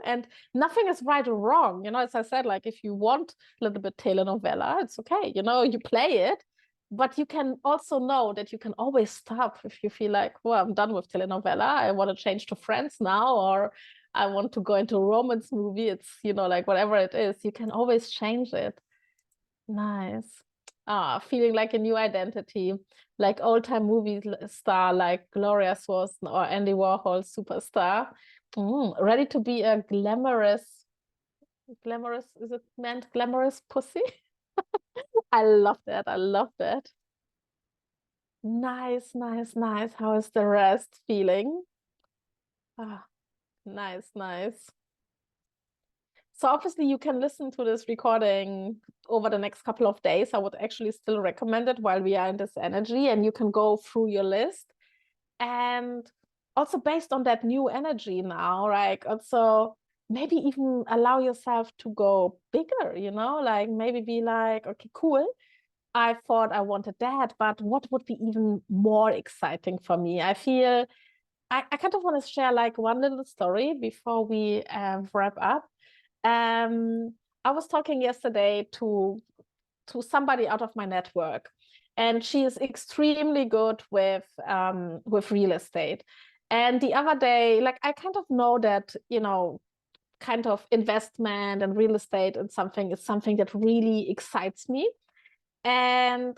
and nothing is right or wrong. As I said, like if you want a little bit telenovela, it's okay, you play it, but you can also know that you can always stop if you feel like, well, I'm done with telenovela. I want to change to Friends now, or I want to go into a romance movie. It's, like whatever it is, you can always change it. Nice. Feeling like a new identity, like old-time movie star, like Gloria Swanson or Andy Warhol superstar. Ready to be a glamorous, is it meant glamorous pussy? I love that. I love that. Nice, nice, nice. How is the rest feeling? Ah, nice, nice. So obviously you can listen to this recording over the next couple of days. I would actually still recommend it while we are in this energy, and you can go through your list. And also based on that new energy now, like also maybe even allow yourself to go bigger, like maybe be like, okay, cool. I thought I wanted that, but what would be even more exciting for me? I feel I kind of want to share like one little story before we wrap up. I was talking yesterday to somebody out of my network, and she is extremely good with real estate. And the other day, like I kind of know that, you know, kind of investment and real estate and something is something that really excites me. And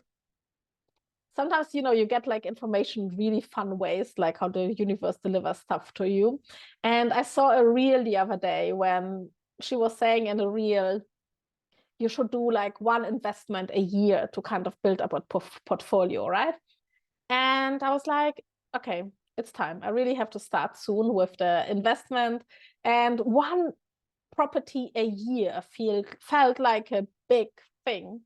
sometimes, you know, you get like information in really fun ways, like how the universe delivers stuff to you. And I saw a reel the other day when she was saying in a reel, you should do like one investment a year to kind of build up a portfolio, right? And I was like, okay, it's time. I really have to start soon with the investment. And one property a year felt like a big thing.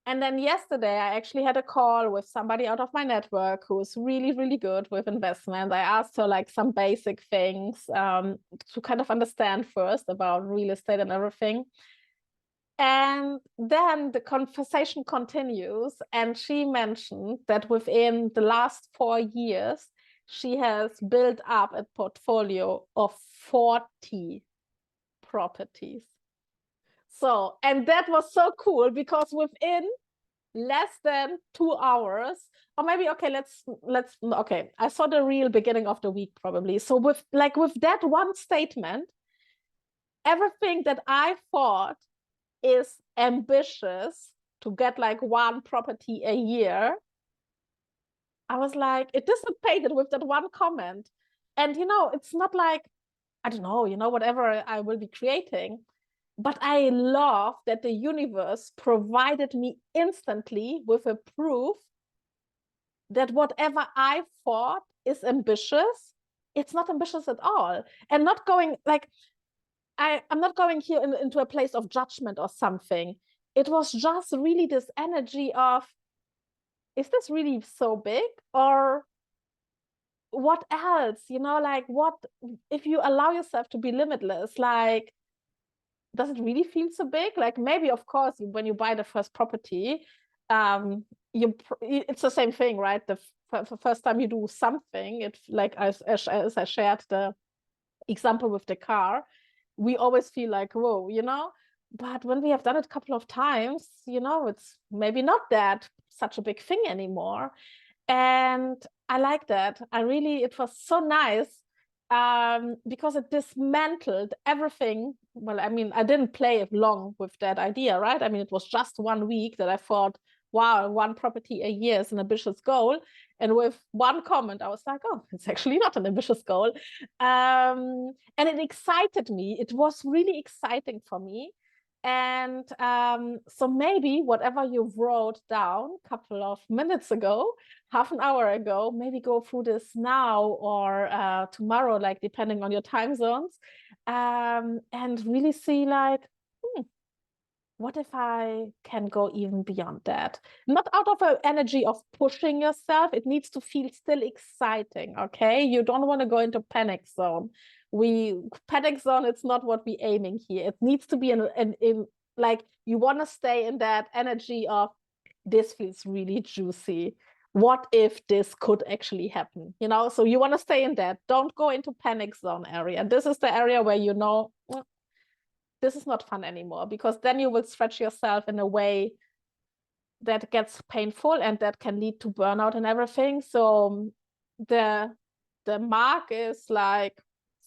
And then yesterday, I actually had a call with somebody out of my network who is really, really good with investment. I asked her like some basic things to kind of understand first about real estate and everything. And then the conversation continues, and she mentioned that within the last 4 years, she has built up a portfolio of 40 properties. So, and that was so cool because within less than 2 hours, or maybe, okay, okay, I saw the real beginning of the week probably. So with that one statement, everything that I thought is ambitious to get like one property a year, I was like, it dissipated with that one comment. And, you know, it's not like, I don't know, you know, whatever I will be creating. But I love that the universe provided me instantly with a proof that whatever I thought is ambitious, it's not ambitious at all. And not going like, I'm not going here into a place of judgment or something. It was just really this energy of, is this really so big? Or what else? You know, like what if you allow yourself to be limitless? Like, does it really feel so big? Like maybe, of course, when you buy the first property, it's the same thing, right? The first time you do something, it's like as I shared the example with the car, we always feel like, whoa, you know. But when we have done it a couple of times, you know, it's maybe not that such a big thing anymore. And I like that. It was so nice because it dismantled everything. Well, I mean, I didn't play long with that idea, right? I mean, it was just 1 week that I thought, wow, one property a year is an ambitious goal. And with one comment, I was like, oh, it's actually not an ambitious goal. And it excited me. It was really exciting for me. And so maybe whatever you wrote down a couple of minutes ago, half an hour ago, maybe go through this now or tomorrow, like depending on your time zones, and really see like, what if I can go even beyond that? Not out of an energy of pushing yourself. It needs to feel still exciting, okay? You don't want to go into panic zone. Panic zone, it's not what we're aiming here. It needs to be in like, you want to stay in that energy of, this feels really juicy. What if this could actually happen? You know, so you want to stay in that. Don't go into panic zone area. This is the area where you know, this is not fun anymore, because then you will stretch yourself in a way that gets painful and that can lead to burnout and everything. So the mark is like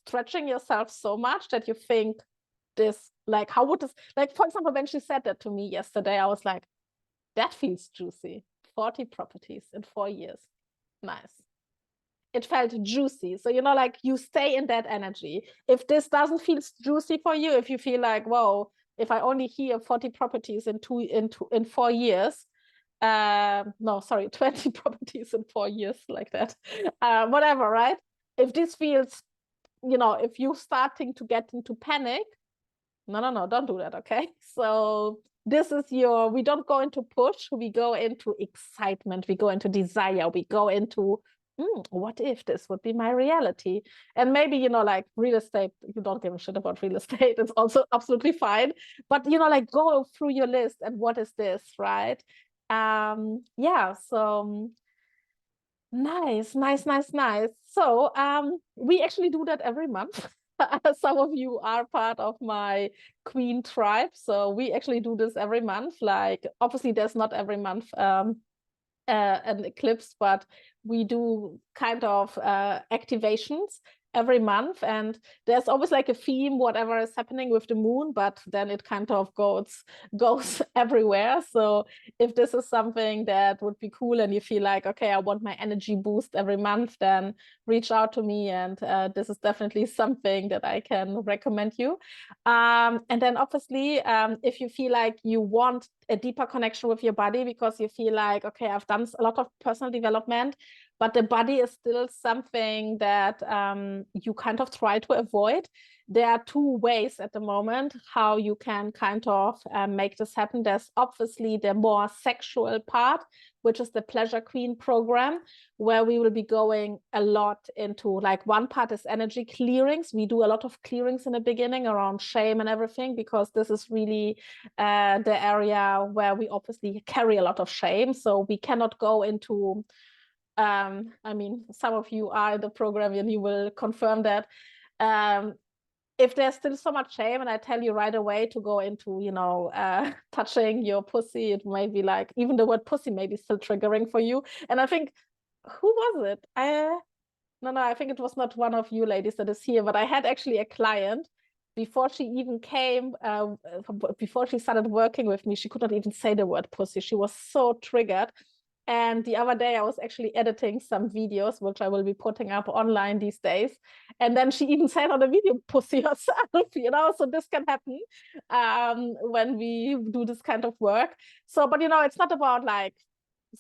stretching yourself so much that you think this, like, how would this, like, for example, when she said that to me yesterday, I was like, that feels juicy. 40 properties in 4 years. Nice. It felt juicy. So, you know, like, you stay in that energy. If this doesn't feel juicy for you, if you feel like, whoa, if I only hear 40 properties in 4 years, no, sorry, 20 properties in 4 years, like that, whatever, right? If this feels, you know, if you're starting to get into panic, no, don't do that, okay? So this is we don't go into push, we go into excitement, we go into desire, we go into, what if this would be my reality? And maybe, you know, like real estate, you don't give a shit about real estate, it's also absolutely fine. But, you know, like, go through your list and what is this, right? Yeah, so Nice, nice, nice, nice. So we actually do that every month. Some of you are part of my Queen tribe. So we actually do this every month. Like obviously there's not every month an eclipse, but we do kind of activations every month, and there's always like a theme, whatever is happening with the moon, but then it kind of goes everywhere. So if this is something that would be cool and you feel like, okay, I want my energy boost every month, then reach out to me, and this is definitely something that I can recommend you. And then obviously, if you feel like you want a deeper connection with your body because you feel like, okay, I've done a lot of personal development, but the body is still something that you kind of try to avoid. There are two ways at the moment how you can kind of make this happen. There's obviously the more sexual part, which is the Pleasure Queen program, where we will be going a lot into, like, one part is energy clearings. We do a lot of clearings in the beginning around shame and everything, because this is really the area where we obviously carry a lot of shame. So we cannot go into I mean, some of you are in the program and you will confirm that. If there's still so much shame and I tell you right away to go into, you know, touching your pussy, it may be like, even the word pussy may be still triggering for you. And I think, who was it? No, I think it was not one of you ladies that is here, but I had actually a client before she even came, before she started working with me, she could not even say the word pussy. She was so triggered. And the other day, I was actually editing some videos, which I will be putting up online these days. And then she even said on the video, pussy herself, you know, so this can happen when we do this kind of work. So, but, you know, it's not about like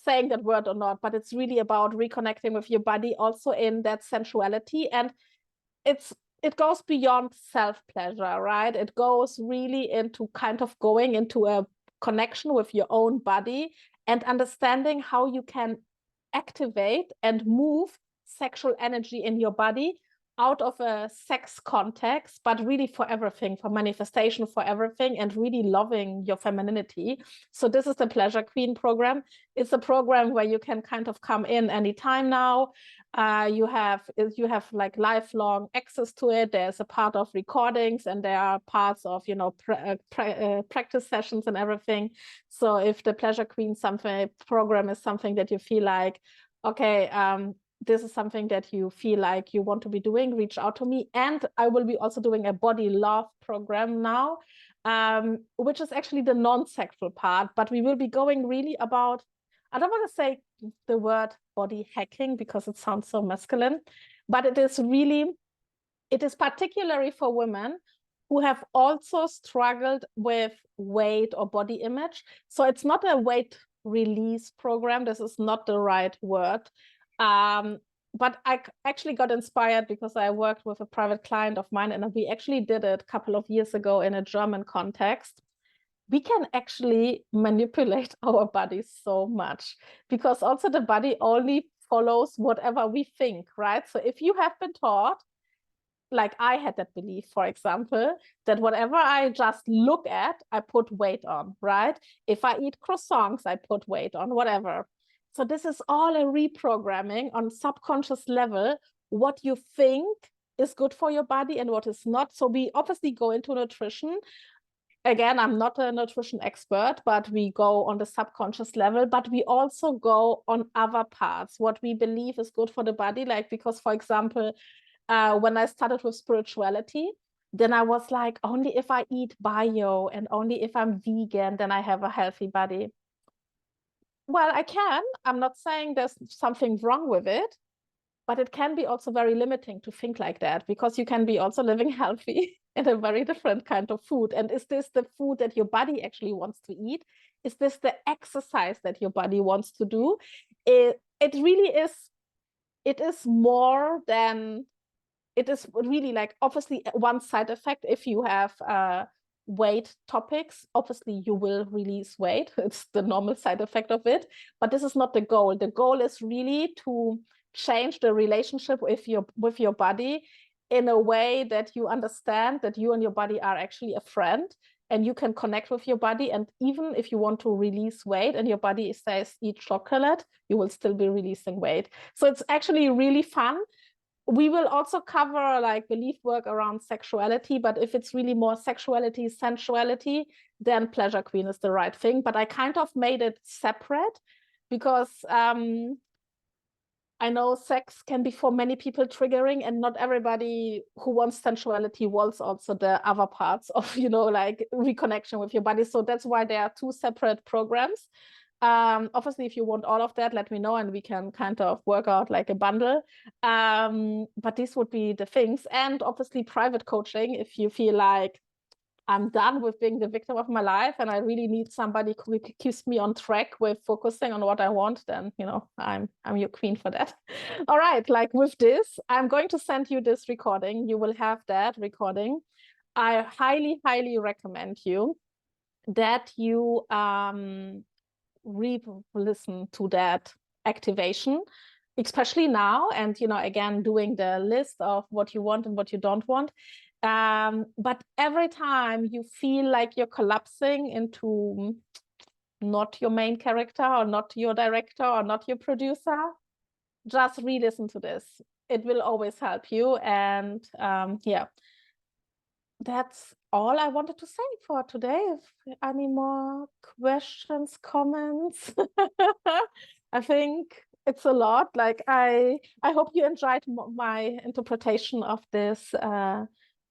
saying that word or not, but it's really about reconnecting with your body also in that sensuality. And it goes beyond self-pleasure, right? It goes really into kind of going into a connection with your own body and understanding how you can activate and move sexual energy in your body out of a sex context, but really for everything, for manifestation, for everything, and really loving your femininity. So this is the Pleasure Queen program. It's a program where you can kind of come in anytime now. You have like lifelong access to it. There's a part of recordings, and there are parts of, you know, practice sessions and everything. So if the Pleasure Queen program is something that you feel like, okay, this is something that you feel like you want to be doing, reach out to me. And I will be also doing a body love program now, which is actually the non-sexual part, but we will be going really about, I don't want to say the word body hacking because it sounds so masculine, but it is particularly for women who have also struggled with weight or body image. So it's not a weight release program. This is not the right word. But I actually got inspired because I worked with a private client of mine, and we actually did it a couple of years ago in a German context. We can actually manipulate our bodies so much, because also the body only follows whatever we think, right? So if you have been taught, like I had that belief, for example, that whatever I just look at, I put weight on, right? If I eat croissants, I put weight on, whatever. So this is all a reprogramming on subconscious level, what you think is good for your body and what is not. So we obviously go into nutrition. Again, I'm not a nutrition expert, but we go on the subconscious level, but we also go on other parts, what we believe is good for the body. Like, because, for example, when I started with spirituality, then I was like, only if I eat bio and only if I'm vegan, then I have a healthy body. Well, I can. I'm not saying there's something wrong with it, but it can be also very limiting to think like that, because you can be also living healthy in a very different kind of food. And is this the food that your body actually wants to eat? Is this the exercise that your body wants to do? It really is. It is more than, it is really like, obviously one side effect. If you have weight topics, obviously you will release weight. It's the normal side effect of it, but this is not the goal. The goal is really to change the relationship with your body in a way that you understand that you and your body are actually a friend, and you can connect with your body. And even if you want to release weight and your body says eat chocolate, you will still be releasing weight. So it's actually really fun. We will also cover like belief work around sexuality, but if it's really more sexuality, sensuality, then Pleasure Queen is the right thing. But I kind of made it separate because I know sex can be for many people triggering, and not everybody who wants sensuality wants also the other parts of, you know, like reconnection with your body. So that's why there are two separate programs. Obviously, if you want all of that, let me know and we can kind of work out like a bundle. But these would be the things. And obviously private coaching, if you feel like I'm done with being the victim of my life and I really need somebody who keeps me on track with focusing on what I want, then, you know, I'm your queen for that. All right, like with this, I'm going to send you this recording. You will have that recording. I highly, highly recommend you that you re-listen to that activation, especially now. And, you know, again, doing the list of what you want and what you don't want. But every time you feel like you're collapsing into not your main character or not your director or not your producer, just re-listen to this. It will always help you. And yeah, that's all I wanted to say for today. If any more questions, comments, I think it's a lot. Like I hope you enjoyed my interpretation of this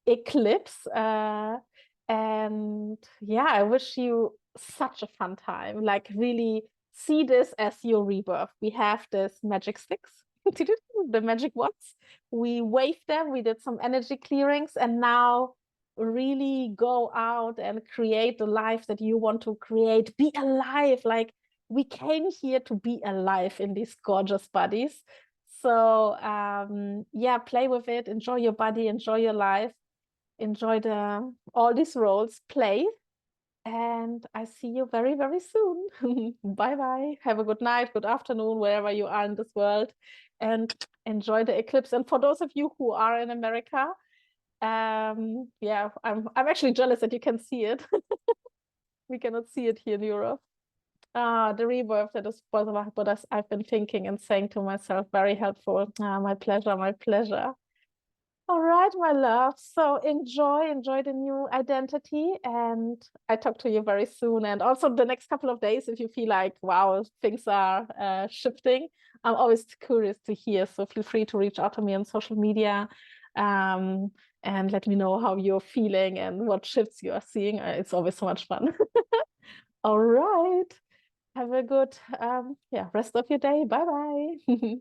eclipse. And yeah, I wish you such a fun time. Like really see this as your rebirth. We have this magic sticks, the magic ones. We waved them, we did some energy clearings, and now really go out and create the life that you want to create. Be alive. Like we came here to be alive in these gorgeous bodies. So yeah, play with it, enjoy your body, enjoy your life, enjoy all these roles, play. And I see you very, very soon. Bye bye. Have a good night, good afternoon, wherever you are in this world, and enjoy the eclipse. And for those of you who are in America, yeah, I'm actually jealous that you can see it. We cannot see it here in Europe. The rebirth, that is what I've been thinking and saying to myself. Very helpful. My pleasure, my pleasure. All right, my love. So enjoy the new identity, and I talk to you very soon. And also the next couple of days, if you feel like, wow, things are shifting, I'm always curious to hear. So feel free to reach out to me on social media, and let me know how you're feeling and what shifts you are seeing. It's always so much fun. All right. Have a good rest of your day. Bye bye.